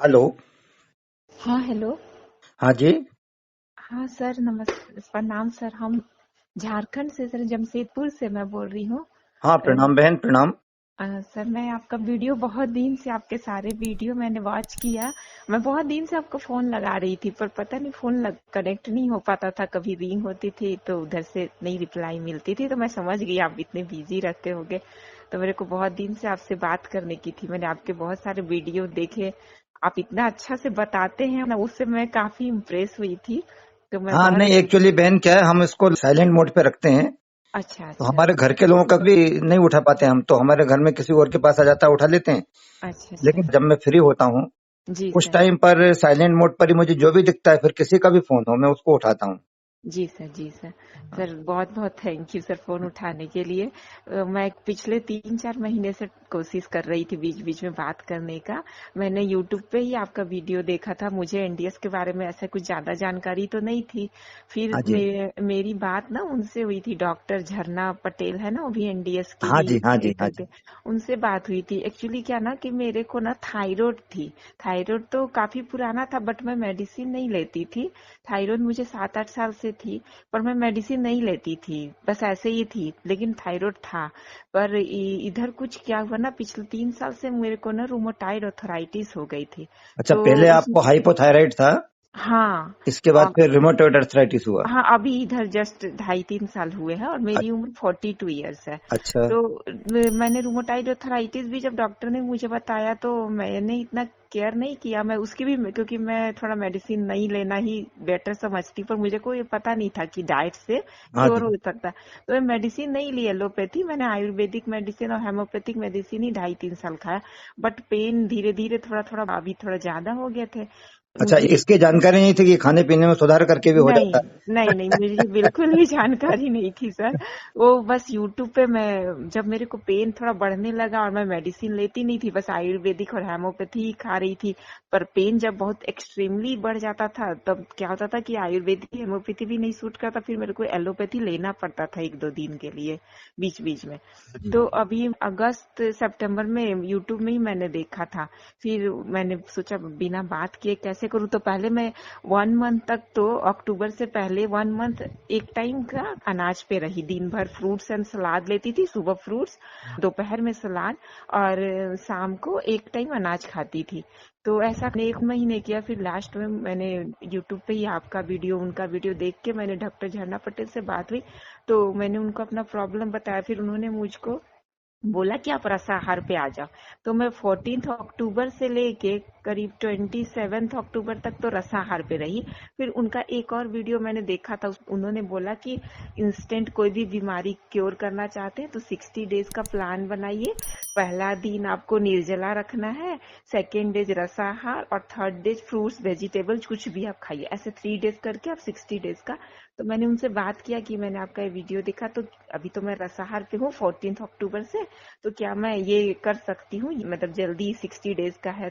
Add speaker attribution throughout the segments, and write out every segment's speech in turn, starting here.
Speaker 1: Hello.
Speaker 2: हाँ, hello.
Speaker 1: हाँ जी।
Speaker 2: हाँ सर, प्रणाम सर। हम झारखंड से, सर जमशेदपुर से मैं बोल रही हूँ।
Speaker 1: हाँ, प्रणाम बहन, प्रणाम।
Speaker 2: सर मैं आपका वीडियो बहुत दिन से, आपके सारे वीडियो मैंने वॉच किया। मैं बहुत दिन से आपको फोन लगा रही थी, पर पता नहीं फोन कनेक्ट नहीं हो पाता था। कभी रिंग होती थी तो उधर से नहीं रिप्लाई मिलती थी, तो मैं समझ गई आप इतने बिजी रहते होगे। तो मेरे को बहुत दिन से आपसे बात करने की थी। मैंने आपके बहुत सारे वीडियो देखे, आप इतना अच्छा से बताते हैं ना, उससे मैं काफी इम्प्रेस हुई थी। तो मैं
Speaker 1: हाँ,
Speaker 2: बहुत
Speaker 1: नहीं एक्चुअली बहन क्या है, हम इसको साइलेंट मोड पे रखते हैं।
Speaker 2: अच्छा
Speaker 1: तो
Speaker 2: अच्छा
Speaker 1: हमारे घर के लोगों का भी नहीं उठा पाते हम, तो हमारे घर में किसी और के पास आ जाता है, उठा लेते हैं।
Speaker 2: अच्छा अच्छा।
Speaker 1: लेकिन जब मैं फ्री होता हूँ,
Speaker 2: जी
Speaker 1: कुछ
Speaker 2: सर।
Speaker 1: टाइम पर साइलेंट मोड पर ही मुझे जो भी दिखता है, फिर किसी का भी फोन हो, मैं उसको उठाता हूँ।
Speaker 2: जी सर, जी सर। सर बहुत बहुत थैंक यू सर फोन उठाने के लिए। मैं पिछले 3-4 महीने से कोशिश कर रही थी बीच बीच में बात करने का। मैंने यूट्यूब पे ही आपका वीडियो देखा था। मुझे एनडीएस के बारे में ऐसा कुछ ज्यादा जानकारी तो नहीं थी। फिर
Speaker 1: हाँ जी।
Speaker 2: मेरी बात ना उनसे हुई थी, डॉक्टर झरना पटेल है ना, वो भी एनडीएस की
Speaker 1: हाँ
Speaker 2: ही
Speaker 1: जी। हाँ जी।
Speaker 2: ये
Speaker 1: हाँ
Speaker 2: करते।
Speaker 1: जी।
Speaker 2: उनसे बात हुई थी। एक्चुअली क्या ना कि मेरे को ना थायराइड थी। थायराइड तो काफी पुराना था, बट मैं मेडिसिन नहीं लेती थी। थायराइड मुझे 7-8 साल से थी, पर मैं मेडिसिन नहीं लेती थी, बस ऐसे ही थी, लेकिन थायराइड था। पर इधर कुछ क्या हुआ ना, पिछले 3 साल से मेरे को ना रूमेटाइड अर्थराइटिस हो गई थी।
Speaker 1: अच्छा,
Speaker 2: तो
Speaker 1: पहले
Speaker 2: उस
Speaker 1: आपको हाइपोथायराइड था,
Speaker 2: हाँ।
Speaker 1: इसके बाद फिर रिमोटॉइड अर्थराइटिस हुआ।
Speaker 2: हाँ, अभी इधर जस्ट 2.5-3 साल हुए हैं और
Speaker 1: अ-
Speaker 2: मेरी उम्र 42 ईयर्स है।
Speaker 1: अच्छा।
Speaker 2: तो मैंने रूमेटाइड अर्थराइटिस भी जब डॉक्टर ने मुझे बताया तो मैंने इतना केयर नहीं किया। मैं उसकी भी, क्योंकि मैं थोड़ा मेडिसिन नहीं लेना ही बेटर समझती, पर मुझे कोई पता नहीं था कि डाइट से
Speaker 1: हाँ
Speaker 2: क्योर
Speaker 1: जी।
Speaker 2: हो सकता है। तो मैं मेडिसिन नहीं ली एलोपैथी, मैंने आयुर्वेदिक मेडिसिन और हेमोपैथिक मेडिसिन ही 2.5-3 साल खाया। बट पेन धीरे धीरे थोड़ा थोड़ा अभी थोड़ा ज्यादा हो गए थे
Speaker 1: अच्छा,
Speaker 2: मुझे।
Speaker 1: इसकी जानकारी नहीं थी कि खाने पीने में सुधार करके भी हो
Speaker 2: नहीं
Speaker 1: जाता
Speaker 2: नहीं नहीं, मुझे
Speaker 1: है।
Speaker 2: बिल्कुल भी जानकारी नहीं थी सर। वो बस यूट्यूब पे मैं, जब मेरे को पेन थोड़ा बढ़ने लगा और मैं मेडिसिन लेती नहीं थी, बस आयुर्वेदिक और हेमोपैथी ही खा रही थी। पर पेन जब बहुत एक्सट्रीमली बढ़ जाता था, तब क्या होता था कि आयुर्वेदिक हेमोपैथी भी नहीं सूट करता, फिर मेरे को एलोपैथी लेना पड़ता था 1-2 दिन के लिए बीच बीच में।
Speaker 1: जी।
Speaker 2: तो अभी अगस्त सितंबर में यूट्यूब में ही मैंने देखा था। फिर मैंने सोचा बिना बात किए कैसे करूँ। तो पहले मैं 1 मंथ तक, तो अक्टूबर से पहले 1 मंथ एक टाइम का अनाज पे रही। दिन भर फ्रूट्स एंड सलाद लेती थी, सुबह फ्रूट्स, दोपहर में सलाद, और शाम को एक टाइम अनाज खाती थी। तो ऐसा मैंने 1 महीने किया। फिर लास्ट में मैंने यूट्यूब पे ही आपका वीडियो, उनका वीडियो देख के मैंने डॉक्टर झरना पटेल से बात हुई। तो मैंने उनको अपना प्रॉब्लम बताया। फिर उन्होंने मुझको बोला कि आप रसाहार पे आ जाओ। तो मैं 14 अक्टूबर से लेके करीब 27 अक्टूबर तक तो रसाहार पे रही। फिर उनका एक और वीडियो मैंने देखा था, उन्होंने बोला कि इंस्टेंट कोई भी बीमारी क्योर करना चाहते हैं तो 60 डेज का प्लान बनाइए। पहला दिन आपको निर्जला रखना है, सेकेंड डेज रसाहार, और थर्ड डेज फ्रूट्स वेजिटेबल्स कुछ भी आप खाइए। ऐसे 3 डेज करके आप 60 डेज का। तो मैंने उनसे बात किया कि मैंने आपका ये वीडियो देखा, तो अभी तो मैं रसाहार पे हूँ 14 अक्टूबर से, तो क्या मैं ये कर सकती हूँ, मतलब जल्दी 60 डेज का है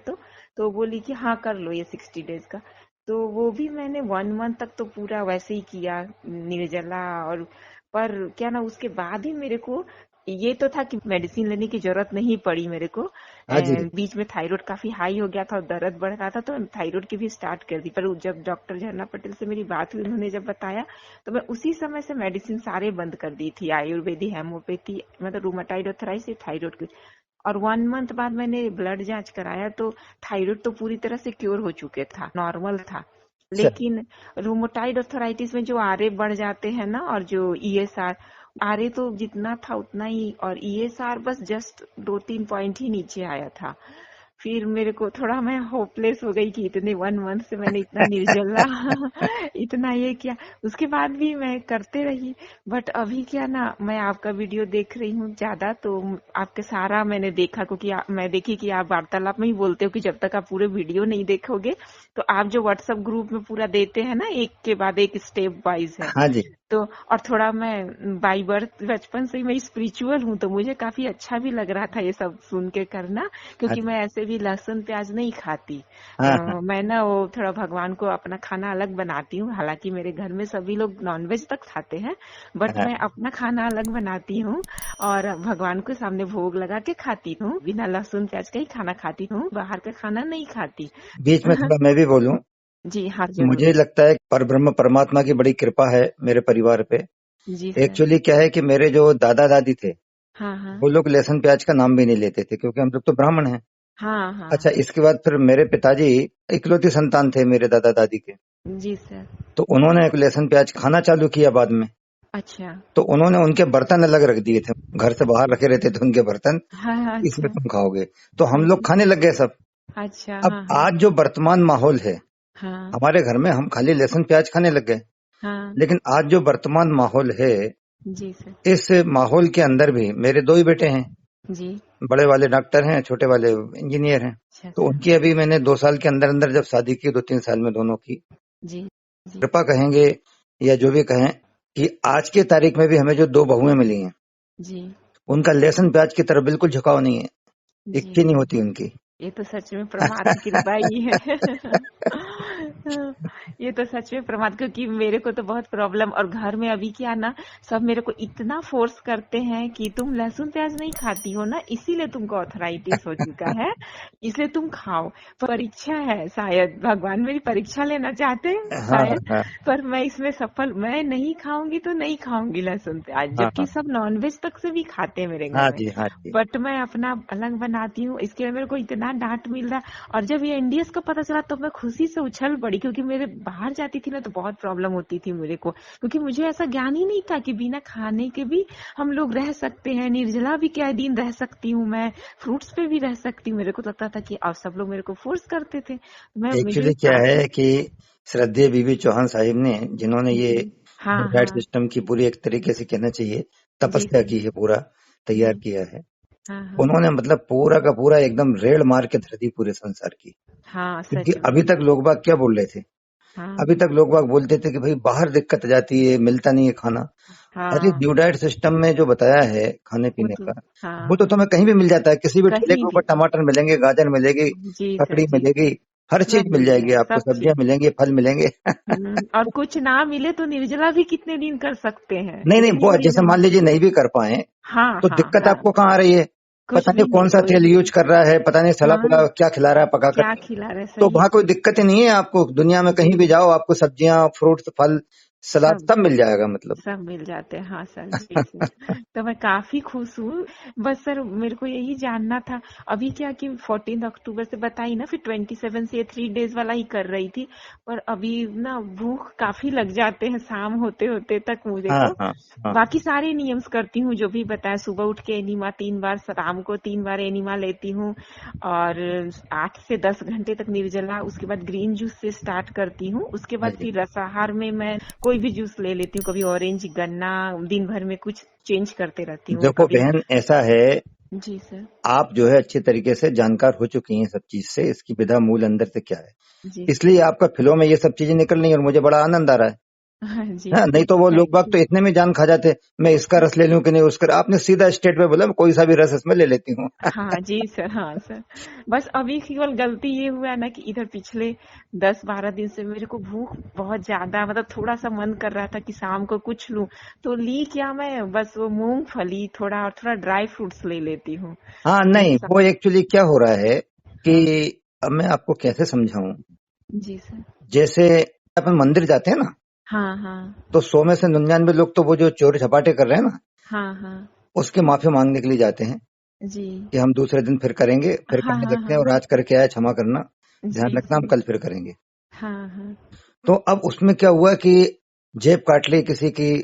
Speaker 2: तो बोली कि हाँ कर लो ये 60 डेज का। तो वो भी मैंने 1 मंथ तक तो पूरा वैसे ही किया, निर्जला। और पर क्या ना, उसके बाद ही मेरे को ये तो था कि मेडिसिन लेने की जरूरत नहीं पड़ी मेरे को।
Speaker 1: हाँ जी।
Speaker 2: बीच में थायराइड काफी हाई हो गया था और दर्द बढ़ रहा था, तो थायराइड की भी स्टार्ट कर दी। पर जब डॉक्टर झरना पटेल से मेरी बात हुई, उन्होंने जब बताया, तो मैं उसी समय से मेडिसिन सारे बंद कर दी थी, आयुर्वेदिक, हेमोपैथी, मतलब रूमेटाइड अर्थराइटिस, थायराइड की। और 1 मंथ बाद मैंने ब्लड जांच कराया तो थायराइड तो पूरी तरह से क्योर हो चुके था, नॉर्मल था।
Speaker 1: अच्छा।
Speaker 2: लेकिन रूमेटाइड अर्थराइटिस में जो आरए बढ़ जाते हैं ना, और जो ईएसआर, आरए तो जितना था उतना ही, और ईएसआर बस जस्ट 2-3 पॉइंट ही नीचे आया था। फिर मेरे को थोड़ा, मैं होपलेस हो गई कि इतने 1 मंथ से मैंने इतना निर्जला इतना ये किया, उसके बाद भी मैं करते रही। बट अभी क्या ना, मैं आपका वीडियो देख रही हूँ ज्यादा, तो आपके सारा मैंने देखा, क्योंकि मैं देखी कि आप वार्तालाप में ही बोलते हो कि जब तक आप पूरे वीडियो नहीं देखोगे, तो आप जो व्हाट्सएप ग्रुप में पूरा देते हैं ना, एक के बाद एक स्टेप वाइज है,
Speaker 1: हाँ जी।
Speaker 2: तो और थोड़ा मैं बाई बर्थ बचपन से ही मैं स्पिरिचुअल हूँ, तो मुझे काफी अच्छा भी लग रहा था ये सब सुन के करना, क्योंकि मैं ऐसे भी लहसुन प्याज नहीं खाती।
Speaker 1: हाँ हाँ
Speaker 2: मैं ना वो थोड़ा भगवान को अपना खाना अलग बनाती हूँ, हालांकि मेरे घर में सभी लोग नॉनवेज तक खाते हैं, बट
Speaker 1: हाँ।
Speaker 2: मैं अपना खाना अलग बनाती हूँ और भगवान के सामने भोग लगा के खाती हूँ। बिना लहसुन प्याज का ही खाना खाती हूँ, बाहर का खाना नहीं खाती।
Speaker 1: बीच में थोड़ा मैं भी बोलूं,
Speaker 2: जी हाँ, जरूर।
Speaker 1: मुझे लगता है परब्रह्म परमात्मा की बड़ी कृपा है मेरे परिवार पे।
Speaker 2: जी सर।
Speaker 1: एक्चुअली क्या है कि मेरे जो दादा दादी थे,
Speaker 2: हाँ हाँ।
Speaker 1: वो लोग लहसुन प्याज का नाम भी नहीं लेते थे, क्योंकि हम लोग तो ब्राह्मण हैं।
Speaker 2: हाँ हाँ।
Speaker 1: अच्छा, इसके बाद फिर मेरे पिताजी इकलौती संतान थे मेरे दादा दादी के,
Speaker 2: जी सर।
Speaker 1: तो उन्होंने लहसुन प्याज खाना चालू किया बाद में।
Speaker 2: अच्छा।
Speaker 1: तो उन्होंने उनके बर्तन अलग रख दिए थे, घर से बाहर रखे रहते थे उनके बर्तन,
Speaker 2: हाँ हाँ,
Speaker 1: इसमें
Speaker 2: अच्छा।
Speaker 1: तुम खाओगे। तो हम लोग
Speaker 2: जी।
Speaker 1: खाने लग गए सब।
Speaker 2: अच्छा।
Speaker 1: अब
Speaker 2: हाँ हाँ।
Speaker 1: आज जो वर्तमान माहौल है
Speaker 2: हाँ
Speaker 1: हमारे घर में, हम खाली लहसुन प्याज खाने लग गए।
Speaker 2: हाँ।
Speaker 1: लेकिन आज जो वर्तमान माहौल है,
Speaker 2: जी सर।
Speaker 1: इस माहौल के अंदर भी मेरे दो ही बेटे हैं।
Speaker 2: जी।
Speaker 1: बड़े वाले डॉक्टर हैं, छोटे वाले इंजीनियर हैं।
Speaker 2: अच्छा
Speaker 1: तो
Speaker 2: अच्छा।
Speaker 1: उनकी अभी मैंने 2 साल के अंदर अंदर जब शादी की, 2-3 साल में दोनों की,
Speaker 2: जी। जी।
Speaker 1: कृपा कहेंगे या जो भी कहें, कि आज की तारीख में भी हमें जो 2 बहुएं मिली हैं,
Speaker 2: जी।
Speaker 1: उनका लहसुन प्याज की तरफ बिल्कुल झुकाव नहीं है,
Speaker 2: जी।
Speaker 1: इच्छा नहीं होती उनकी।
Speaker 2: ये तो सच में परमात्मा की कृपा ही है। ये तो सच में परमात्मा, क्योंकि मेरे को तो बहुत प्रॉब्लम, और घर में अभी क्या ना, सब मेरे को इतना फोर्स करते हैं कि तुम लहसुन प्याज नहीं खाती हो ना, इसीलिए तुमको ऑर्थराइटिस हो चुका है, इसलिए तुम खाओ। परीक्षा है, शायद भगवान मेरी परीक्षा लेना चाहते हैं
Speaker 1: हाँ
Speaker 2: शायद,
Speaker 1: हाँ
Speaker 2: पर मैं इसमें सफल, मैं नहीं खाऊंगी तो नहीं खाऊंगी लहसुन प्याज,
Speaker 1: हाँ
Speaker 2: जबकि
Speaker 1: हाँ
Speaker 2: सब नॉनवेज तक से भी खाते हैं मेरे घर
Speaker 1: हाँ
Speaker 2: में।
Speaker 1: जी, हाँ जी।
Speaker 2: बट मैं अपना अलग बनाती हूँ, इसके लिए मेरे को इतना डांट मिल रहा है। और जब ये एनडीएस का पता चला तो मैं खुशी से उछल पड़ी, क्योंकि मेरे बाहर जाती थी ना तो बहुत प्रॉब्लम होती थी मेरे को, क्योंकि मुझे ऐसा ज्ञान ही नहीं था कि बिना खाने के भी हम लोग रह सकते हैं। निर्जला भी क्या दिन रह सकती हूँ मैं, फ्रूट्स पे भी रह सकती हूँ। मेरे को लगता था कि अब सब लोग मेरे को फोर्स करते थे, मैं मुझे
Speaker 1: एक्चुअली क्या
Speaker 2: काफी।
Speaker 1: है कि श्रद्धेय बीबी चौहान साहिब ने, जिन्होंने ये
Speaker 2: जी हाँ
Speaker 1: डाइट
Speaker 2: हाँ।
Speaker 1: सिस्टम की पूरी, एक तरीके से कहना चाहिए
Speaker 2: जी
Speaker 1: तपस्या
Speaker 2: सर।
Speaker 1: की है, पूरा तैयार
Speaker 2: जी
Speaker 1: किया है।
Speaker 2: हाँ हाँ।
Speaker 1: उन्होंने मतलब पूरा का पूरा एकदम रेड़ मार के धर दी पूरे संसार की।
Speaker 2: हाँ
Speaker 1: क्योंकि
Speaker 2: सच में।
Speaker 1: अभी तक लोग बाग क्या बोल रहे थे,
Speaker 2: हाँ
Speaker 1: अभी तक लोग बाग बोलते थे कि भाई बाहर दिक्कत जाती है, मिलता नहीं है खाना। अरे
Speaker 2: हाँ।
Speaker 1: ड्यू डाइट सिस्टम में जो बताया है खाने
Speaker 2: वो
Speaker 1: पीने
Speaker 2: तो
Speaker 1: का,
Speaker 2: हाँ
Speaker 1: वो तो
Speaker 2: हाँ।
Speaker 1: तुम्हें कहीं भी मिल जाता है। किसी भी ठेले
Speaker 2: कहीं
Speaker 1: के ऊपर
Speaker 2: भी।
Speaker 1: टमाटर मिलेंगे, गाजर मिलेगी,
Speaker 2: जी सर।
Speaker 1: ककड़ी
Speaker 2: जी
Speaker 1: मिलेगी,
Speaker 2: सर।
Speaker 1: हर चीज
Speaker 2: सब
Speaker 1: मिल
Speaker 2: मिल
Speaker 1: जाएगी
Speaker 2: जाए,
Speaker 1: आपको,
Speaker 2: सब चीज।
Speaker 1: सब्जियां मिलेंगी, फल मिलेंगे।
Speaker 2: और कुछ ना मिले तो निर्जला भी कितने दिन कर सकते हैं,
Speaker 1: नहीं नहीं,
Speaker 2: इतनी
Speaker 1: वो
Speaker 2: बड़ी
Speaker 1: जैसे मान
Speaker 2: बीमारी।
Speaker 1: लीजिए नहीं भी कर पाए,
Speaker 2: हाँ
Speaker 1: तो
Speaker 2: हाँ
Speaker 1: दिक्कत
Speaker 2: हाँ।
Speaker 1: आपको कहाँ आ रही है?
Speaker 2: कुछ
Speaker 1: पता नहीं
Speaker 2: भी
Speaker 1: कौन
Speaker 2: नहीं,
Speaker 1: सा
Speaker 2: कोई
Speaker 1: तेल
Speaker 2: दिक्कत।
Speaker 1: यूज कर रहा है, पता नहीं सला
Speaker 2: हाँ,
Speaker 1: पुला क्या खिला रहा है पका
Speaker 2: क्या
Speaker 1: करके।
Speaker 2: खिला रहे,
Speaker 1: तो
Speaker 2: सही।
Speaker 1: वहां कोई दिक्कत ही नहीं है आपको, दुनिया में कहीं
Speaker 2: जी।
Speaker 1: भी जाओ आपको सब्जियां, फ्रूट्स, फल, सलाद
Speaker 2: सब
Speaker 1: सब मिल जाएगा मतलब।
Speaker 2: सब मिल जाते हैं, हाँ सर। जी सर। तो मैं काफी खुश हूँ। बस सर मेरे को यही जानना था, अभी क्या कि 14 अक्टूबर से बताई ना, फिर 27 से ये 3 डेज वाला ही कर रही थी, पर अभी ना भूख काफी लग जाते हैं शाम होते होते तक मुझे
Speaker 1: हाँ
Speaker 2: को।
Speaker 1: हाँ हाँ
Speaker 2: बाकी सारे नियम्स करती हूँ जो भी बताया, सुबह उठ के एनिमा 3 बार, शाम को 3 बार एनिमा लेती हूँ, और 8 से 10 घंटे तक निर्जला, उसके बाद ग्रीन जूस से स्टार्ट करती हूँ, उसके
Speaker 1: हाँ
Speaker 2: बाद
Speaker 1: जी।
Speaker 2: फिर रसाहार में मैं कोई भी जूस ले लेती हूँ, कभी ऑरेंज, गन्ना, दिन भर में कुछ चेंज करते रहती हूँ
Speaker 1: देखो
Speaker 2: कभी।
Speaker 1: बहन, ऐसा है,
Speaker 2: जी सर।
Speaker 1: आप जो है अच्छे तरीके से जानकार हो चुकी हैं सब चीज से, इसकी विधा मूल अंदर से क्या है,
Speaker 2: जी
Speaker 1: इसलिए
Speaker 2: सर।
Speaker 1: आपका फिलो में ये सब चीजें निकल रही हैं और मुझे बड़ा आनंद आ रहा है।
Speaker 2: हाँ जी,
Speaker 1: हाँ, नहीं तो वो लोग
Speaker 2: थैंक
Speaker 1: बाग
Speaker 2: यू।
Speaker 1: तो इतने में जान खा जाते, मैं इसका रस ले लूं कि नहीं उसका। आपने सीधा स्टेट पे बोला मैं कोई सा भी रस इसमें ले लेती हूँ।
Speaker 2: हाँ जी सर, हाँ सर। बस अभी केवल गलती ये हुआ है ना कि इधर पिछले 10-12 दिन से मेरे को भूख बहुत ज्यादा, मतलब थोड़ा सा मन कर रहा था कि शाम को कुछ लूं, तो ली क्या, मैं बस वो मूंगफली थोड़ा और थोड़ा ड्राई फ्रूट्स ले लेती हूँ।
Speaker 1: हाँ
Speaker 2: जो
Speaker 1: नहीं, वो एक्चुअली क्या हो रहा है कि,
Speaker 2: हाँ।
Speaker 1: अब मैं आपको कैसे समझाऊं,
Speaker 2: जी सर।
Speaker 1: जैसे अपन मंदिर जाते हैं ना,
Speaker 2: हाँ हाँ।
Speaker 1: तो 100 में से 99 लोग तो वो जो चोरी छपाटे कर रहे हैं ना,
Speaker 2: हाँ हाँ।
Speaker 1: उसकी माफी मांगने के लिए जाते हैं
Speaker 2: जी।
Speaker 1: कि हम दूसरे दिन फिर करेंगे, फिर
Speaker 2: हाँ
Speaker 1: करने
Speaker 2: हाँ
Speaker 1: लगते हैं,
Speaker 2: हाँ।
Speaker 1: और आज करके आया क्षमा करना, ध्यान
Speaker 2: जी
Speaker 1: रखना हम
Speaker 2: जी।
Speaker 1: कल फिर करेंगे।
Speaker 2: हाँ हाँ।
Speaker 1: तो अब उसमें क्या हुआ कि जेब काट ली किसी की, या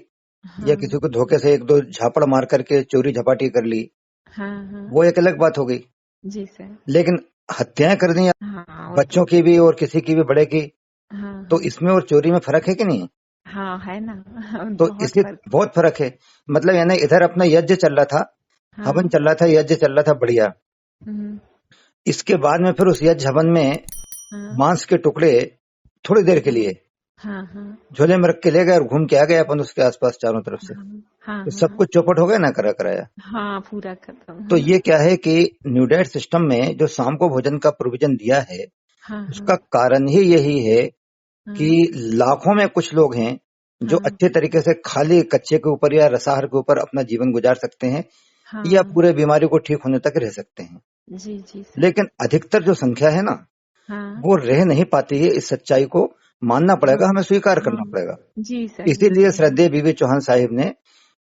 Speaker 2: हाँ।
Speaker 1: किसी को धोखे से एक दो झापड़ मार करके चोरी झपाटी कर ली,
Speaker 2: हाँ हाँ।
Speaker 1: वो एक अलग बात हो गई।
Speaker 2: जी सर।
Speaker 1: लेकिन हत्याएं कर दी
Speaker 2: हाँ वो
Speaker 1: बच्चों
Speaker 2: तो।
Speaker 1: की भी और किसी की भी, बड़े की,
Speaker 2: हाँ
Speaker 1: तो
Speaker 2: हाँ।
Speaker 1: इसमें और चोरी में फर्क है कि नहीं?
Speaker 2: हाँ है ना।
Speaker 1: तो
Speaker 2: बहुत
Speaker 1: इसलिए
Speaker 2: फर्क।
Speaker 1: बहुत फर्क है। मतलब यानी इधर अपना यज्ञ चल रहा था, हवन
Speaker 2: हाँ।
Speaker 1: चल रहा था, यज्ञ चल रहा था बढ़िया।
Speaker 2: हम्म।
Speaker 1: इसके बाद में फिर उस यज्ञ हवन में
Speaker 2: हाँ।
Speaker 1: मांस के टुकड़े थोड़ी देर के लिए,
Speaker 2: हाँ, हाँ,
Speaker 1: झोले में रख के ले गए और घूम के आ गए अपन उसके आसपास चारों तरफ से।
Speaker 2: हाँ, हाँ,
Speaker 1: तो सब
Speaker 2: हाँ,
Speaker 1: कुछ चौपट हो गया ना, करा कराया।
Speaker 2: हाँ, पूरा खत्म,
Speaker 1: तो
Speaker 2: हाँ,
Speaker 1: ये क्या है कि न्यू डाइट सिस्टम में जो शाम को भोजन का प्रोविजन दिया है,
Speaker 2: हाँ,
Speaker 1: उसका
Speaker 2: हाँ,
Speaker 1: कारण ही यही है कि
Speaker 2: हाँ,
Speaker 1: लाखों में कुछ लोग हैं जो
Speaker 2: हाँ,
Speaker 1: अच्छे तरीके से खाली कच्चे के ऊपर या रसाहार के ऊपर अपना जीवन गुजार सकते हैं, या
Speaker 2: हाँ,
Speaker 1: पूरे बीमारी को ठीक होने तक रह सकते हैं।
Speaker 2: जी, जी सर,
Speaker 1: लेकिन अधिकतर जो संख्या है ना,
Speaker 2: हाँ,
Speaker 1: वो रह नहीं पाती है। इस सच्चाई को मानना पड़ेगा,
Speaker 2: हाँ,
Speaker 1: हमें स्वीकार करना
Speaker 2: हाँ,
Speaker 1: पड़ेगा।
Speaker 2: जी सर, जी
Speaker 1: इसीलिए
Speaker 2: सर,
Speaker 1: श्रद्धेय बीवी चौहान साहिब ने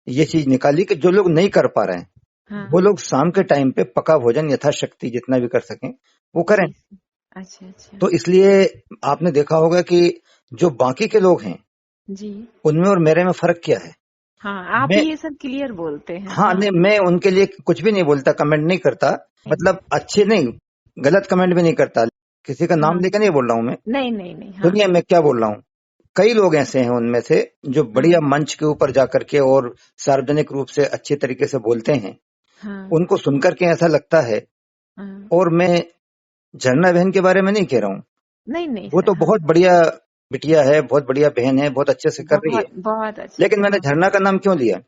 Speaker 1: ये चीज निकाली कि जो लोग नहीं कर पा रहे हैं, वो
Speaker 2: हाँ,
Speaker 1: लोग शाम के टाइम पे पका भोजन यथाशक्ति जितना भी कर सकें वो करें।
Speaker 2: जी सर, अच्छा, अच्छा,
Speaker 1: तो इसलिए आपने देखा होगा कि जो बाकी के लोग हैं,
Speaker 2: जी,
Speaker 1: उनमें और मेरे में फर्क क्या है।
Speaker 2: हाँ, आप
Speaker 1: मैं
Speaker 2: ही ये सब क्लियर बोलते हैं,
Speaker 1: हाँ,
Speaker 2: हाँ,
Speaker 1: नहीं, मैं उनके लिए कुछ भी नहीं बोलता, कमेंट नहीं करता, मतलब अच्छे नहीं, गलत कमेंट भी नहीं करता। किसी का नाम
Speaker 2: हाँ,
Speaker 1: लेकर नहीं बोल रहा हूं मैं।
Speaker 2: नहीं, नहीं, नहीं, हाँ,
Speaker 1: दुनिया में क्या बोल रहा हूँ, कई लोग ऐसे हैं उनमें से जो
Speaker 2: हाँ,
Speaker 1: बढ़िया मंच के ऊपर जाकर के और सार्वजनिक रूप से अच्छे तरीके से बोलते हैं।
Speaker 2: हाँ,
Speaker 1: उनको सुनकर के ऐसा लगता है।
Speaker 2: हाँ,
Speaker 1: और मैं झरना बहन के बारे में नहीं कह रहा हूँ,
Speaker 2: नहीं, नहीं
Speaker 1: वो
Speaker 2: सर,
Speaker 1: तो
Speaker 2: हाँ,
Speaker 1: बहुत बढ़िया बिटिया है, बहुत बढ़िया बहन है, बहुत अच्छे से कर रही है।
Speaker 2: बहुत, बहुत अच्छे
Speaker 1: लेकिन
Speaker 2: से,
Speaker 1: मैंने
Speaker 2: हाँ,
Speaker 1: झरना का नाम क्यों लिया?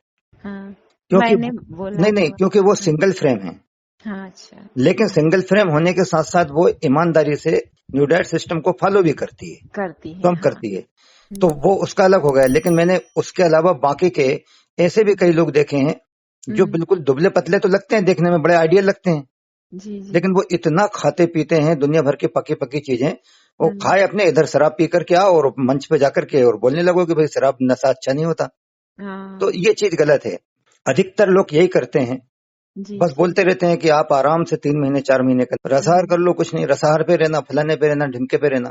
Speaker 2: हाँ,
Speaker 1: क्योंकि
Speaker 2: मैंने बोला
Speaker 1: नहीं नहीं,
Speaker 2: तो,
Speaker 1: क्योंकि वो
Speaker 2: हाँ,
Speaker 1: सिंगल फ्रेम है।
Speaker 2: हाँ, अच्छा,
Speaker 1: लेकिन
Speaker 2: हाँ,
Speaker 1: सिंगल फ्रेम होने के साथ साथ वो ईमानदारी से न्यू डाइट सिस्टम को फॉलो भी करती है,
Speaker 2: करती है,
Speaker 1: स्वयं
Speaker 2: हाँ,
Speaker 1: करती है। तो
Speaker 2: हम्म,
Speaker 1: वो उसका अलग हो गया। लेकिन मैंने उसके अलावा बाकी के ऐसे भी कई लोग देखे हैं जो
Speaker 2: हम्म,
Speaker 1: बिल्कुल दुबले पतले तो लगते हैं, देखने में बड़े आइडियल लगते हैं,
Speaker 2: जी, जी,
Speaker 1: लेकिन वो इतना खाते पीते हैं दुनिया भर की पकी पकी चीजें। वो
Speaker 2: हाँ,
Speaker 1: खाए अपने, इधर शराब पी करके आओ और मंच पे जाकर के और बोलने लगो कि भाई शराब नशा अच्छा नहीं होता। तो
Speaker 2: हाँ,
Speaker 1: ये चीज गलत है। अधिकतर लोग यही करते हैं,
Speaker 2: जी,
Speaker 1: बस
Speaker 2: जी,
Speaker 1: बोलते रहते हैं कि आप आराम से 3 महीने 4 महीने का रसाहार
Speaker 2: हाँ,
Speaker 1: कर लो, कुछ नहीं, रसाहार पे रहना, फलाने पे रहना, ढिमके पे रहना।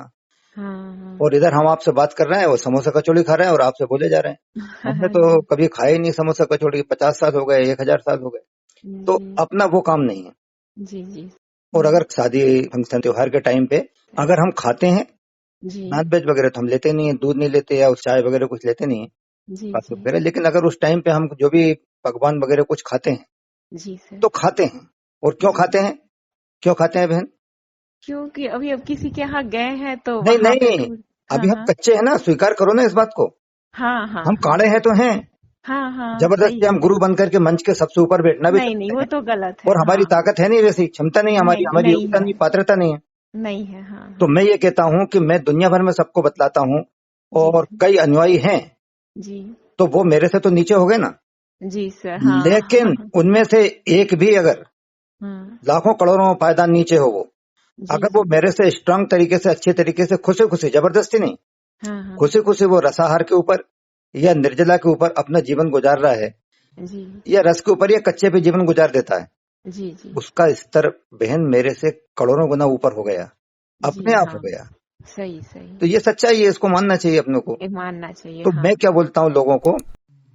Speaker 2: हाँ, हाँ,
Speaker 1: और इधर हम आपसे बात कर रहे हैं, वो समोसा कचौड़ी खा रहे हैं और आपसे बोले जा रहे हैं। हमने
Speaker 2: हाँ,
Speaker 1: तो
Speaker 2: जी,
Speaker 1: कभी खाए ही नहीं समोसा कचौड़ी, 50 साल हो गए, 1000 साल हो गए। तो
Speaker 2: जी,
Speaker 1: अपना वो काम नहीं है।
Speaker 2: जी, जी,
Speaker 1: और अगर शादी फंक्शन त्योहार के टाइम पे अगर हम खाते हैं
Speaker 2: जी,
Speaker 1: नॉन वेज वगैरह, तो हम लेते नहीं है, दूध नहीं लेते या उस चाय वगैरह कुछ लेते नहीं है,
Speaker 2: जी,
Speaker 1: कॉफी
Speaker 2: जी,
Speaker 1: वगैरह। लेकिन अगर उस टाइम पे हम जो भी पकवान वगैरह कुछ खाते हैं
Speaker 2: जी सर,
Speaker 1: तो खाते हैं। और क्यों
Speaker 2: जी,
Speaker 1: खाते हैं, क्यों खाते हैं बहन?
Speaker 2: क्योंकि अभी अब किसी के यहाँ गए हैं तो
Speaker 1: नहीं
Speaker 2: वहां पे
Speaker 1: नहीं,
Speaker 2: तो, हाँ,
Speaker 1: अभी हम
Speaker 2: हाँ,
Speaker 1: कच्चे हैं ना, स्वीकार करो ना इस बात को।
Speaker 2: हाँ, हाँ,
Speaker 1: हम
Speaker 2: हाँ,
Speaker 1: काढ़े हैं तो हैं,
Speaker 2: हाँ, हाँ, सही
Speaker 1: जबरदस्ती हम
Speaker 2: है,
Speaker 1: गुरु बन करके मंच के सबसे ऊपर बैठना भी
Speaker 2: नहीं, नहीं,
Speaker 1: चाहते
Speaker 2: वो
Speaker 1: हैं।
Speaker 2: तो गलत है,
Speaker 1: और हमारी
Speaker 2: हाँ,
Speaker 1: ताकत है नहीं, वैसी क्षमता नहीं, हमारी
Speaker 2: नहीं,
Speaker 1: हमारी
Speaker 2: नहीं
Speaker 1: योग्यता
Speaker 2: है,
Speaker 1: नहीं, पात्रता नहीं है।
Speaker 2: नहीं है, हाँ,
Speaker 1: तो
Speaker 2: हाँ,
Speaker 1: मैं ये कहता हूं कि मैं दुनिया भर में सबको बतलाता हूं,
Speaker 2: जी
Speaker 1: और
Speaker 2: सर,
Speaker 1: कई अनुयायी हैं,
Speaker 2: जी,
Speaker 1: तो वो मेरे से तो नीचे हो गए ना।
Speaker 2: जी सर, हाँ,
Speaker 1: लेकिन उनमें से एक भी अगर
Speaker 2: हाँ,
Speaker 1: लाखों करोड़ों में पायदान नीचे हो वो,
Speaker 2: जी,
Speaker 1: अगर वो
Speaker 2: जी,
Speaker 1: मेरे से स्ट्रांग तरीके से, अच्छे तरीके से, खुशी खुशी, जबरदस्ती नहीं,
Speaker 2: हाँ, हाँ,
Speaker 1: खुशी खुशी वो रसाहार के ऊपर या निर्जला के ऊपर अपना जीवन गुजार रहा है,
Speaker 2: जी,
Speaker 1: या रस के ऊपर या कच्चे पे जीवन गुजार देता है,
Speaker 2: जी, जी,
Speaker 1: उसका स्तर बहन मेरे से करोड़ों गुना ऊपर हो गया,
Speaker 2: जी,
Speaker 1: अपने आप हो
Speaker 2: हाँ,
Speaker 1: गया।
Speaker 2: सही, सही,
Speaker 1: तो ये सच्चाई है, इसको मानना चाहिए अपने को।
Speaker 2: ये मानना चाहिए,
Speaker 1: तो
Speaker 2: हाँ,
Speaker 1: मैं क्या बोलता हूँ लोगों को,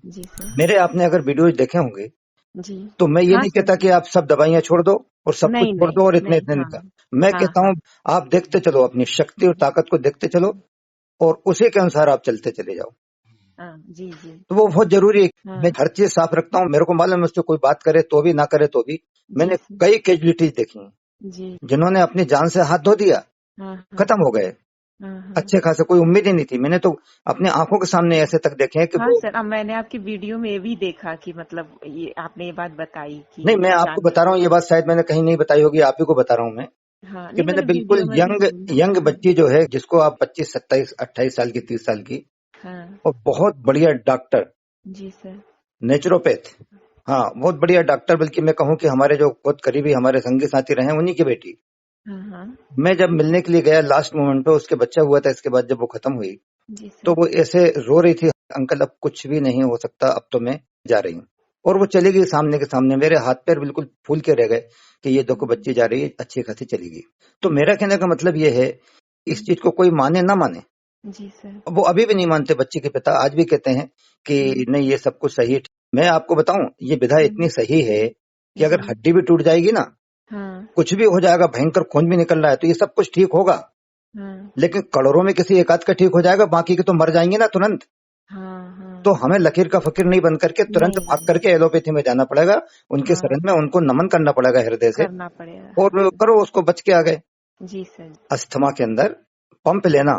Speaker 2: जी सर,
Speaker 1: मेरे आपने अगर वीडियोज देखे होंगे,
Speaker 2: जी,
Speaker 1: तो मैं ये
Speaker 2: हाँ
Speaker 1: नहीं
Speaker 2: सर,
Speaker 1: कहता कि आप सब दवाइयां छोड़ दो और सब कुछ
Speaker 2: नहीं,
Speaker 1: छोड़
Speaker 2: नहीं,
Speaker 1: दो और इतने
Speaker 2: नहीं,
Speaker 1: इतने
Speaker 2: हाँ,
Speaker 1: निकाल। मैं
Speaker 2: हाँ,
Speaker 1: कहता
Speaker 2: हाँ,
Speaker 1: हूँ आप देखते चलो, अपनी शक्ति और ताकत को देखते चलो, और उसी के अनुसार आप चलते चले जाओ।
Speaker 2: हाँ, जी, जी,
Speaker 1: तो वो बहुत जरूरी है। मैं
Speaker 2: हाँ,
Speaker 1: हर चीज साफ रखता हूँ, मेरे को मालूम है मुझसे कोई बात करे तो भी, ना करे तो भी।
Speaker 2: जी
Speaker 1: मैंने
Speaker 2: सर,
Speaker 1: कई कैजुअलिटीज देखी हैं,
Speaker 2: जी,
Speaker 1: जिन्होंने अपनी जान से हाथ धो दिया,
Speaker 2: हाँ, हाँ,
Speaker 1: खत्म हो गए,
Speaker 2: हाँ, हाँ,
Speaker 1: अच्छे खासे, कोई उम्मीद ही नहीं थी। मैंने तो अपने आंखों के सामने ऐसे तक देखे हैं कि
Speaker 2: हाँ
Speaker 1: वो,
Speaker 2: सर, अब मैंने आपकी वीडियो में ये भी देखा कि मतलब ये आपने ये बात बताई कि
Speaker 1: नहीं, मैं आपको
Speaker 2: अचानक,
Speaker 1: बता रहा हूँ, ये बात शायद मैंने कहीं नहीं बताई होगी, आप ही को बता रहा हूँ मैं,
Speaker 2: हाँ,
Speaker 1: कि
Speaker 2: नहीं
Speaker 1: मैंने
Speaker 2: मैंने
Speaker 1: बिल्कुल
Speaker 2: वीडियो में भी
Speaker 1: यंग
Speaker 2: सुना,
Speaker 1: यंग
Speaker 2: हाँ,
Speaker 1: बच्ची जो है, जिसको आप 25 27 28 साल की, 30 साल की,
Speaker 2: हाँ,
Speaker 1: और बहुत बढ़िया डॉक्टर,
Speaker 2: जी सर,
Speaker 1: नेचुरोपैथ, हाँ, बहुत बढ़िया डॉक्टर, बल्कि मैं कहूँ कि हमारे जो बहुत करीबी हमारे संगी साथी रहे, उन्हीं की बेटी।
Speaker 2: हाँ, हाँ,
Speaker 1: मैं जब मिलने के लिए गया लास्ट मोमेंट पे, उसके बच्चा हुआ था, इसके बाद जब वो खत्म हुई,
Speaker 2: जी
Speaker 1: तो
Speaker 2: सर,
Speaker 1: वो ऐसे रो रही थी, अंकल अब कुछ भी नहीं हो सकता, अब तो मैं जा रही हूँ। और वो चली गई सामने के सामने, मेरे हाथ पैर बिल्कुल फूल के रह गए कि ये देखो बच्ची जा रही है, अच्छी खासी चली गई। तो मेरा कहने का मतलब ये है, इस चीज को कोई माने ना माने,
Speaker 2: जी सर,
Speaker 1: वो अभी भी नहीं मानते। बच्ची के पिता आज भी कहते हैं कि
Speaker 2: हम्म,
Speaker 1: नहीं, ये सब कुछ सही है। मैं आपको बताऊं, ये विधा इतनी सही है कि अगर
Speaker 2: जी,
Speaker 1: हड्डी भी टूट जाएगी ना,
Speaker 2: हाँ,
Speaker 1: कुछ भी हो जाएगा, भयंकर खून भी निकल रहा है, तो ये सब कुछ ठीक होगा।
Speaker 2: हाँ,
Speaker 1: लेकिन करोड़ों में किसी एक आध का ठीक हो जाएगा, बाकी के तो मर जाएंगे ना तुरंत।
Speaker 2: हाँ,
Speaker 1: तो
Speaker 2: हाँ,
Speaker 1: हमें लकीर का फकीर नहीं बन करके तुरंत
Speaker 2: नहीं,
Speaker 1: भाग करके एलोपैथी में जाना पड़ेगा, उनके
Speaker 2: हाँ,
Speaker 1: शरण में उनको नमन करना पड़ेगा हृदय से,
Speaker 2: करना पड़ेगा, हाँ,
Speaker 1: और करो उसको, बच के आ गए।
Speaker 2: जी सर,
Speaker 1: अस्थमा के अंदर पंप लेना,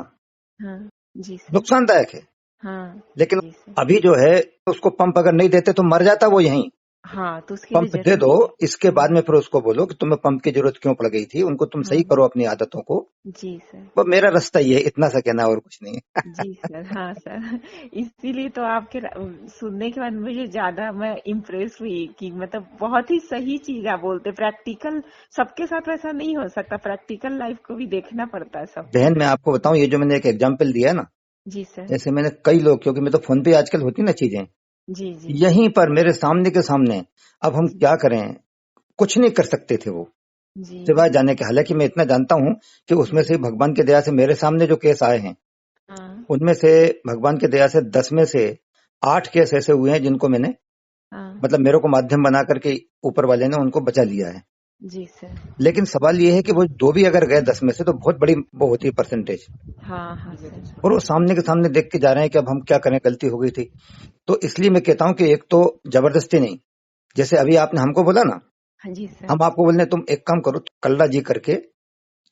Speaker 2: हाँ, जी सर।
Speaker 1: नुकसानदायक है।
Speaker 2: हाँ।
Speaker 1: लेकिन
Speaker 2: जी सर।
Speaker 1: अभी जो है उसको पंप अगर नहीं देते तो मर जाता वो यहीं।
Speaker 2: हाँ, तो उसके लिए
Speaker 1: पंप दे दो,
Speaker 2: जरूरी है।
Speaker 1: इसके बाद में फिर उसको बोलो कि तुम्हें पंप की जरूरत क्यों पड़ गई थी, उनको तुम सही
Speaker 2: हाँ।
Speaker 1: करो अपनी आदतों को।
Speaker 2: जी सर।
Speaker 1: वो मेरा रास्ता ये है, इतना सा कहना है और कुछ नहीं है।
Speaker 2: जी सर। हाँ सर। इसीलिए तो आपके सुनने के बाद मुझे ज्यादा मैं इम्प्रेस हुई कि मतलब बहुत ही सही चीज आप बोलते। प्रैक्टिकल सबके साथ वैसा नहीं हो सकता, प्रैक्टिकल लाइफ को भी देखना पड़ता है सबको।
Speaker 1: बहन मैं आपको बताऊं, ये जो मैंने एक एग्जाम्पल दिया है ना,
Speaker 2: जी सर।
Speaker 1: जैसे मैंने कई लोग, क्योंकि मैं तो फोन पे आजकल होती ना चीजें,
Speaker 2: जी जी।
Speaker 1: यहीं पर मेरे सामने के सामने, अब हम
Speaker 2: जी
Speaker 1: क्या करें, कुछ नहीं कर सकते थे वो,
Speaker 2: जी।
Speaker 1: सिवाय जाने के। हालांकि मैं इतना जानता हूं कि उसमें
Speaker 2: जी।
Speaker 1: से भगवान की दया से मेरे सामने जो केस आए हैं,
Speaker 2: हाँ
Speaker 1: उनमें से भगवान की दया से 10 में से 8 केस ऐसे हुए हैं जिनको मैंने,
Speaker 2: हाँ।
Speaker 1: मतलब मेरे को माध्यम बना करके ऊपर वाले ने उनको बचा लिया है।
Speaker 2: जी सर।
Speaker 1: लेकिन सवाल ये है कि वो 2 भी अगर गए 10 में से तो बहुत बड़ी वो होती है परसेंटेज,
Speaker 2: हाँ हाँ सर।
Speaker 1: और वो सामने के सामने देख के जा रहे हैं कि अब हम क्या करें, गलती हो गई थी। तो इसलिए मैं कहता हूं कि एक तो जबरदस्ती नहीं, जैसे अभी आपने हमको बोला ना,
Speaker 2: हाँ जी सर।
Speaker 1: हम आपको बोलने तुम एक काम करो, कल्ला जी करके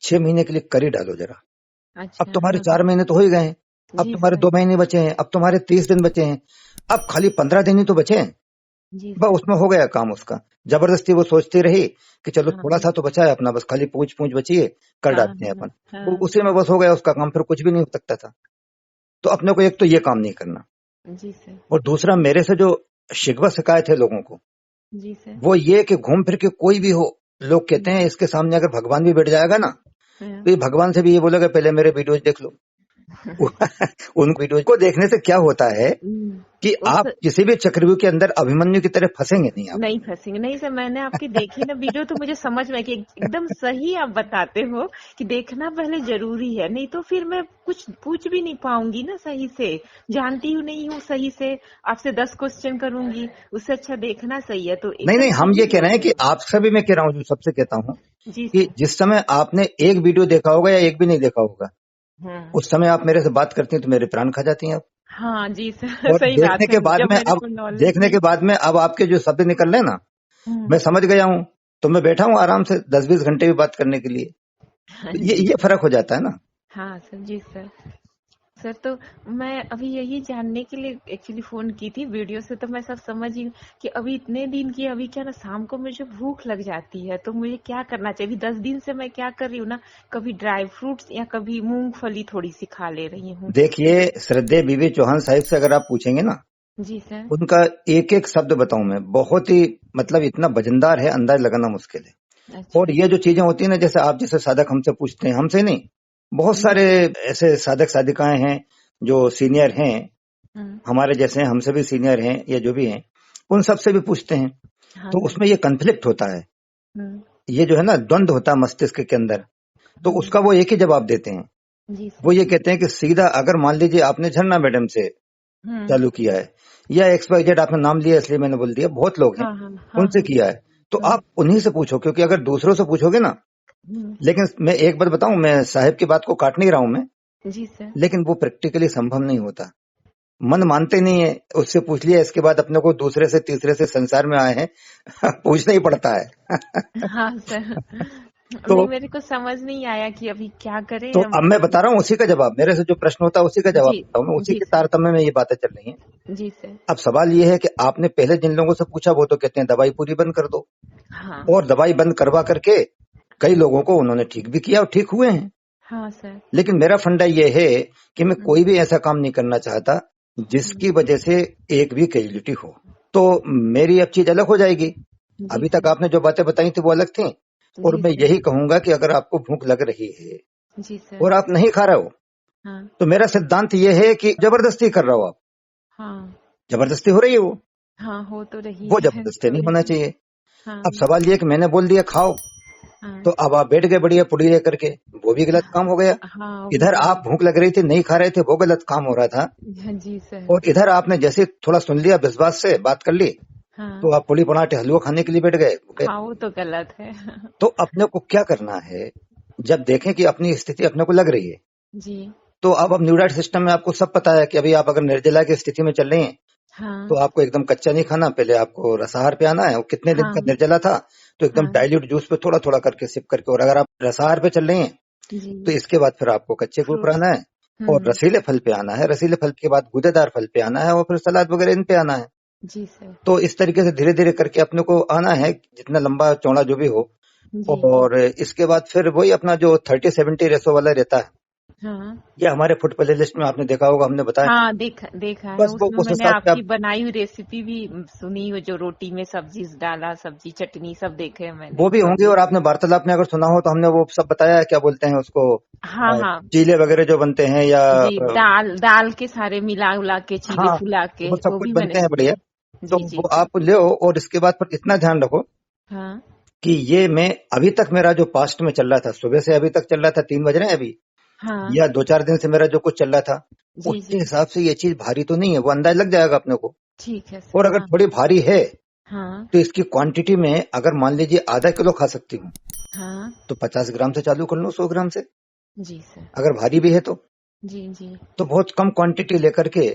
Speaker 1: 6 महीने के लिए कर ही डालो जरा। अब
Speaker 2: अच्छा।
Speaker 1: तुम्हारे
Speaker 2: हाँ
Speaker 1: 4 महीने तो हो ही गए हैं, अब
Speaker 2: जी
Speaker 1: तुम्हारे
Speaker 2: सर।
Speaker 1: 2 महीने बचे हैं, अब तुम्हारे 30 दिन बचे हैं, अब खाली 15 दिन ही तो बचे हैं।
Speaker 2: जी
Speaker 1: बस
Speaker 2: सर।
Speaker 1: उसमें हो गया काम उसका। जबरदस्ती वो सोचती रही कि चलो
Speaker 2: हाँ
Speaker 1: थोड़ा सा तो बचा है अपना, बस खाली पूछ पूछ बची है, कर
Speaker 2: हाँ
Speaker 1: डालते हैं अपन। वो
Speaker 2: हाँ।
Speaker 1: उसी में बस हो गया उसका काम, फिर कुछ भी नहीं हो सकता था। तो अपने को एक तो ये काम नहीं करना,
Speaker 2: जी सर।
Speaker 1: और दूसरा मेरे से जो शिकवा शिकायत है लोगों को,
Speaker 2: जी सर।
Speaker 1: वो ये कि घूम फिर के कोई भी हो, लोग कहते हैं
Speaker 2: हम्म,
Speaker 1: इसके सामने अगर भगवान भी बैठ जाएगा ना,
Speaker 2: हाँ।
Speaker 1: तो ये भगवान से भी ये बोलेगा पहले मेरे वीडियोज देख लो। उन वीडियोज को देखने से क्या होता है
Speaker 2: हम्म,
Speaker 1: कि
Speaker 2: उस
Speaker 1: आप किसी भी चक्रव्यूह के अंदर अभिमन्यु की तरह फंसेंगे नहीं आप।
Speaker 2: नहीं फंसेंगे। नहीं सर, मैंने आपकी देखी ना वीडियो, तो मुझे समझ में कि एकदम सही आप बताते हो कि देखना पहले जरूरी है, नहीं तो फिर मैं कुछ पूछ भी नहीं पाऊंगी ना सही से। जानती हूँ नहीं हूँ सही से, आपसे 10 क्वेश्चन करूंगी, उससे अच्छा देखना सही है। तो
Speaker 1: नहीं
Speaker 2: एकदम
Speaker 1: नहीं, हम
Speaker 2: सही
Speaker 1: ये कह
Speaker 2: बोल
Speaker 1: रहे हैं
Speaker 2: रहे
Speaker 1: कि
Speaker 2: हैं।
Speaker 1: आपसे भी मैं कह रहा हूँ, जो सबसे कहता हूँ
Speaker 2: जी
Speaker 1: कि
Speaker 2: सर।
Speaker 1: जिस समय आपने एक वीडियो देखा होगा या एक भी नहीं देखा होगा,
Speaker 2: हम्म।
Speaker 1: उस समय आप मेरे से बात करती हैं तो मेरे प्राण खा जाती हैं आप।
Speaker 2: हाँ जी सर।
Speaker 1: और
Speaker 2: सही
Speaker 1: देखने
Speaker 2: बात है,
Speaker 1: के बाद
Speaker 2: जब
Speaker 1: में
Speaker 2: मेरे
Speaker 1: अब,
Speaker 2: को नॉलेज
Speaker 1: देखने के
Speaker 2: नहीं।
Speaker 1: बाद में अब आपके जो शब्द निकल रहे हैं ना,
Speaker 2: हम्म।
Speaker 1: मैं समझ गया हूँ, तो मैं बैठा हूँ आराम से 10-20 घंटे भी बात करने के लिए।
Speaker 2: हाँ
Speaker 1: तो
Speaker 2: जी
Speaker 1: ये
Speaker 2: सर।
Speaker 1: फर्क हो जाता है ना।
Speaker 2: हाँ सर। जी सर। सर तो मैं अभी यही जानने के लिए एक्चुअली फोन की थी। वीडियो से तो मैं सब समझ ही कि अभी इतने दिन की, अभी क्या ना, शाम को मुझे भूख लग जाती है, तो मुझे क्या करना चाहिए। अभी 10 दिन से मैं क्या कर रही हूँ ना, कभी ड्राई फ्रूट्स या कभी मूंगफली थोड़ी सी खा ले रही हूँ।
Speaker 1: देखिए, श्रद्धेय बीबी चौहान साहिब से अगर आप पूछेंगे ना,
Speaker 2: जी सर।
Speaker 1: उनका एक एक शब्द बताऊं मैं, बहुत ही मतलब इतना वजनदार है, अंदाज लगाना मुश्किल है। और
Speaker 2: अच्छा।
Speaker 1: ये जो चीजें होती है ना, जैसे आप जैसे साधक हमसे पूछते हैं, हमसे नहीं, बहुत
Speaker 2: जी
Speaker 1: सारे
Speaker 2: सर।
Speaker 1: ऐसे साधक साधिकाएं हैं जो सीनियर हैं,
Speaker 2: हम्म।
Speaker 1: हमारे जैसे हैं, हमसे भी सीनियर हैं या जो भी हैं, उन सबसे भी पूछते हैं।
Speaker 2: हाँ
Speaker 1: तो
Speaker 2: सर।
Speaker 1: उसमें ये कन्फ्लिक्ट होता है,
Speaker 2: हम्म।
Speaker 1: ये जो है ना द्वंद होता है मस्तिष्क के अंदर। तो
Speaker 2: हम्म।
Speaker 1: उसका वो एक ही जवाब देते हैं,
Speaker 2: जी
Speaker 1: वो
Speaker 2: सर।
Speaker 1: ये कहते हैं कि सीधा, अगर मान लीजिए आपने झरना मैडम से
Speaker 2: हम्म।
Speaker 1: चालू किया है, या XYZ आपने नाम लिया इसलिए मैंने बोल दिया, बहुत लोग हैं
Speaker 2: हाँ हाँ हाँ
Speaker 1: उनसे
Speaker 2: हाँ।
Speaker 1: किया है, तो
Speaker 2: हम्म।
Speaker 1: आप उन्हीं से पूछो, क्योंकि अगर दूसरों से पूछोगे ना,
Speaker 2: हम्म।
Speaker 1: लेकिन मैं एक बात बताऊं, मैं साहिब की बात को काट नहीं रहा हूं मैं,
Speaker 2: जी सर।
Speaker 1: लेकिन वो प्रैक्टिकली संभव नहीं होता। मन मानते नहीं है, उससे पूछ लिया, इसके बाद अपने को दूसरे से तीसरे से संसार में आए हैं पूछना ही पड़ता है।
Speaker 2: हाँ सर।
Speaker 1: तो
Speaker 2: नहीं, मेरे को समझ नहीं आया कि अभी क्या करें
Speaker 1: तो
Speaker 2: हम।
Speaker 1: अब मैं बता रहा हूँ उसी का जवाब, मेरे से जो प्रश्न होता है उसी का जवाब
Speaker 2: जी।
Speaker 1: देता हूँ मैं, उसी
Speaker 2: जी
Speaker 1: के
Speaker 2: सर।
Speaker 1: तारतम्य में ये बातें चल रही हैं।
Speaker 2: जी सर।
Speaker 1: अब सवाल ये है कि आपने पहले जिन लोगों से पूछा वो तो कहते हैं दवाई पूरी बंद कर दो,
Speaker 2: हाँ।
Speaker 1: और दवाई बंद करवा करके कई लोगों को उन्होंने ठीक भी किया और ठीक हुए हैं।
Speaker 2: हाँ सर।
Speaker 1: लेकिन मेरा फंडा ये है कि मैं
Speaker 2: हम्म।
Speaker 1: कोई भी ऐसा काम नहीं करना चाहता जिसकी वजह से एक भी कैजुअलिटी हो। तो मेरी अब चीज अलग हो जाएगी।
Speaker 2: जी
Speaker 1: अभी तक
Speaker 2: सर।
Speaker 1: आपने जो बातें बताई थी वो अलग थी, और
Speaker 2: जी
Speaker 1: मैं
Speaker 2: सर।
Speaker 1: यही कहूंगा कि अगर आपको भूख लग रही है
Speaker 2: जी सर।
Speaker 1: और आप नहीं खा रहे हो,
Speaker 2: हाँ
Speaker 1: तो मेरा सिद्धांत ये है कि जबरदस्ती कर रहे हो आप,
Speaker 2: हाँ
Speaker 1: जबरदस्ती हो रही है
Speaker 2: हाँ, हो तो रही
Speaker 1: वो
Speaker 2: है
Speaker 1: जबरदस्ती नहीं
Speaker 2: थोड़ी
Speaker 1: होना
Speaker 2: सी।
Speaker 1: चाहिए।
Speaker 2: हाँ
Speaker 1: अब सवाल ये कि मैंने बोल दिया खाओ,
Speaker 2: हाँ
Speaker 1: तो अब आप बैठ गए बढ़िया पुड़ी लेकर के, वो भी गलत काम हो गया।
Speaker 2: हाँ, वो भी
Speaker 1: इधर आप
Speaker 2: गलत।
Speaker 1: भूख लग रही थी, नहीं खा रहे थे, वो गलत काम हो रहा था।
Speaker 2: हाँ, जी सर।
Speaker 1: और इधर आपने जैसे थोड़ा सुन लिया, विश्वास से बात कर ली,
Speaker 2: हाँ,
Speaker 1: तो आप पुड़ी पराठे हलवा खाने के लिए बैठ गए।
Speaker 2: हाँ वो तो गलत है।
Speaker 1: तो अपने को क्या करना है, जब देखें कि अपनी स्थिति अपने को लग रही है,
Speaker 2: जी।
Speaker 1: तो अब न्यूडाइट सिस्टम में आपको सब पता है कि अभी आप अगर निर्जला की स्थिति में चल रही हैं,
Speaker 2: हाँ
Speaker 1: तो आपको एकदम कच्चा नहीं खाना, पहले आपको रसाहार पे आना है। और कितने दिन का
Speaker 2: हाँ
Speaker 1: निर्जला था, तो एकदम
Speaker 2: हाँ।
Speaker 1: डाइल्यूट जूस पे थोड़ा थोड़ा करके सिप करके, और अगर आप रसाहार पे चल रही हैं,
Speaker 2: जी।
Speaker 1: तो इसके बाद फिर आपको कच्चे के ऊपर
Speaker 2: फ्रूट्स।
Speaker 1: आना है। और रसीले फल पे आना है, रसीले फल के बाद गूदेदार फल पे आना है और फिर सलाद वगैरह इन पे आना है।
Speaker 2: जी सर।
Speaker 1: तो इस तरीके से धीरे धीरे करके अपने को आना है, जितना लंबा चौड़ा जो भी हो।
Speaker 2: जी।
Speaker 1: और इसके बाद फिर वही अपना जो 30-70 रेशो वाला रहता है,
Speaker 2: हाँ
Speaker 1: ये हमारे फूड प्ले लिस्ट में आपने देखा होगा, हमने बताया।
Speaker 2: हाँ, देखा है।
Speaker 1: बस वो
Speaker 2: उसमें
Speaker 1: उस
Speaker 2: मैंने
Speaker 1: हिसाब से
Speaker 2: आपकी
Speaker 1: आप,
Speaker 2: बनाई हुई रेसिपी भी सुनी हो, जो रोटी में सब्जी डाला, सब्जी चटनी सब देखे हैं मैंने
Speaker 1: वो भी
Speaker 2: तो
Speaker 1: होंगे।
Speaker 2: अभी।
Speaker 1: और आपने वार्तालाप में अगर सुना हो तो हमने वो सब बताया है, क्या बोलते हैं उसको,
Speaker 2: हाँ हाँ।
Speaker 1: चीले वगैरह जो बनते हैं या
Speaker 2: जी, दाल दाल के सारे मिला उला के चीले
Speaker 1: हाँ,
Speaker 2: फुला के
Speaker 1: वो सब
Speaker 2: वो
Speaker 1: कुछ
Speaker 2: भी मैंने
Speaker 1: बनते हैं
Speaker 2: सुना
Speaker 1: बढ़िया।
Speaker 2: है।
Speaker 1: तो
Speaker 2: जी जी
Speaker 1: वो
Speaker 2: जी।
Speaker 1: आप ले। और इसके बाद पर इतना ध्यान रखो
Speaker 2: हाँ
Speaker 1: कि ये मैं अभी तक मेरा जो पास्ट में चल रहा था, सुबह से अभी तक चल रहा था, 3 बज रहे हैं अभी,
Speaker 2: हाँ।
Speaker 1: या 2-4 दिन से मेरा जो कुछ चल रहा था,
Speaker 2: जी
Speaker 1: उसके
Speaker 2: जी।
Speaker 1: हिसाब से ये चीज भारी तो नहीं है, वो अंदाज लग जाएगा अपने को।
Speaker 2: ठीक है सर।
Speaker 1: और अगर
Speaker 2: हाँ
Speaker 1: थोड़ी भारी है
Speaker 2: हाँ
Speaker 1: तो इसकी क्वांटिटी में अगर मान लीजिए आधा किलो खा सकती हूँ,
Speaker 2: हाँ।
Speaker 1: तो 50 ग्राम से चालू कर लो, 100 ग्राम से,
Speaker 2: जी सर।
Speaker 1: अगर भारी भी है तो।
Speaker 2: जी जी।
Speaker 1: तो बहुत कम क्वांटिटी लेकर के,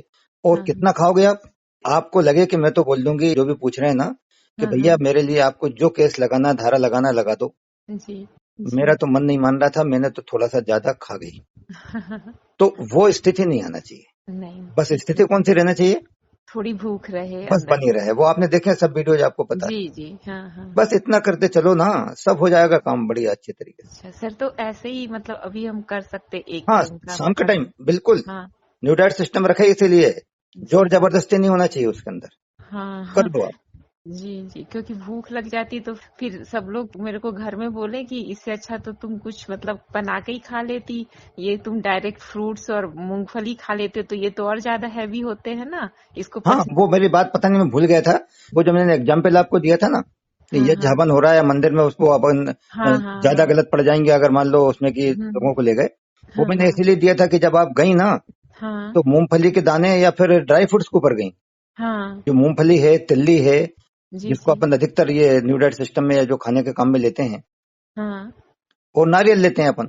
Speaker 1: और
Speaker 2: हाँ
Speaker 1: कितना खाओगे आप, आपको लगे कि मैं तो बोल दूंगी जो भी पूछ रहे हैं ना, कि
Speaker 2: हाँ
Speaker 1: भैया
Speaker 2: हाँ।
Speaker 1: मेरे लिए आपको जो केस लगाना, धारा लगाना लगा दो।
Speaker 2: जी
Speaker 1: मेरा
Speaker 2: जी।
Speaker 1: तो मन नहीं मान रहा था, मैंने तो थोड़ा सा ज्यादा खा गई। तो वो स्थिति नहीं आना चाहिए।
Speaker 2: नहीं,
Speaker 1: बस
Speaker 2: ठीक है
Speaker 1: स्थिति कौन
Speaker 2: सर।
Speaker 1: सी रहना चाहिए,
Speaker 2: थोड़ी भूख रहे
Speaker 1: बस
Speaker 2: अंदर
Speaker 1: बनी
Speaker 2: से।
Speaker 1: रहे। वो आपने देखे सब वीडियोज, आपको पता है।
Speaker 2: जी जी। हाँ हाँ।
Speaker 1: बस इतना करते चलो ना, सब हो जाएगा काम बढ़िया अच्छे तरीके से।
Speaker 2: अच्छा सर, तो ऐसे ही मतलब अभी हम कर सकते एक
Speaker 1: हाँ,
Speaker 2: टाइम का
Speaker 1: शाम के
Speaker 2: मतलब।
Speaker 1: टाइम बिल्कुल।
Speaker 2: हाँ।
Speaker 1: न्यूडाइट सिस्टम रखा है इसीलिए,
Speaker 2: जी
Speaker 1: जोर
Speaker 2: सर।
Speaker 1: जबरदस्ती नहीं होना चाहिए उसके अंदर,
Speaker 2: हाँ
Speaker 1: कर
Speaker 2: हाँ।
Speaker 1: दो आप।
Speaker 2: जी जी, क्योंकि भूख लग जाती तो फिर सब लोग मेरे को घर में बोले कि इससे अच्छा तो तुम कुछ मतलब बना के ही खा लेती, ये तुम डायरेक्ट फ्रूट्स और मूंगफली खा लेते तो ये तो और ज्यादा हैवी होते हैं ना, इसको
Speaker 1: हाँ,
Speaker 2: पचना।
Speaker 1: वो मेरी बात पता नहीं, मैं भूल गया था। वो जो मैंने एग्जाम्पल आपको दिया था ना, कि
Speaker 2: हाँ
Speaker 1: ये
Speaker 2: हाँ
Speaker 1: हवन हो रहा है मंदिर में, उसको अपन
Speaker 2: हाँ हाँ
Speaker 1: ज्यादा
Speaker 2: हाँ।
Speaker 1: गलत पड़ जाएंगे अगर मान लो उसमें कि लोगों को ले गए। वो
Speaker 2: हाँ
Speaker 1: मैंने
Speaker 2: हाँ
Speaker 1: इसीलिए दिया था कि जब आप गई ना,
Speaker 2: हाँ
Speaker 1: तो मूंगफली के दाने या फिर ड्राई फ्रूट्स के ऊपर गई।
Speaker 2: हाँ।
Speaker 1: जो मूंगफली है, तिल्ली है,
Speaker 2: जी
Speaker 1: जिसको
Speaker 2: जी।
Speaker 1: अपन अधिकतर ये न्यूडाइट सिस्टम में या जो खाने के काम में लेते हैं,
Speaker 2: हाँ
Speaker 1: और नारियल लेते हैं अपन,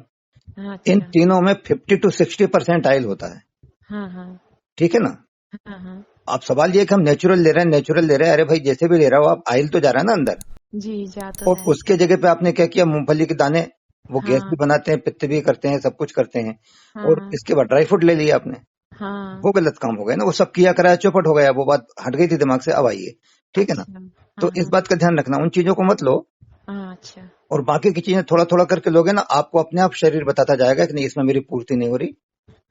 Speaker 2: हाँ।
Speaker 1: इन
Speaker 2: अच्छा।
Speaker 1: तीनों में 50 to 60% ऑयल होता है।
Speaker 2: हाँ हाँ
Speaker 1: ठीक है ना।
Speaker 2: हाँ हाँ।
Speaker 1: अब सवाल ये है कि हम नेचुरल ले रहे हैं, नेचुरल ले रहे हैं, अरे भाई जैसे भी ले रहा हो आप, ऑयल तो जा रहा है ना अंदर।
Speaker 2: जी, जा तो
Speaker 1: और
Speaker 2: है।
Speaker 1: उसके जगह पे आपने क्या किया, मूंगफली के दाने, वो गैस
Speaker 2: हाँ
Speaker 1: भी बनाते हैं, पित्त भी करते हैं, सब कुछ करते हैं।
Speaker 2: हाँ
Speaker 1: और
Speaker 2: हाँ
Speaker 1: इसके बाद ड्राई फ्रूट ले लिया आपने,
Speaker 2: हाँ।
Speaker 1: वो गलत काम हो गया ना, वो सब किया कराया चौपट हो गया, वो बात हट गई थी दिमाग से, अब आइए। ठीक है ना।
Speaker 2: अच्छा।
Speaker 1: तो
Speaker 2: हाँ
Speaker 1: इस
Speaker 2: हाँ
Speaker 1: बात का ध्यान रखना, उन चीजों को मत लो।
Speaker 2: हाँ। अच्छा
Speaker 1: और बाकी की चीजें थोड़ा थोड़ा करके लोगे ना, आपको अपने आप शरीर बताता जाएगा कि नहीं इसमें मेरी पूर्ति नहीं हो रही,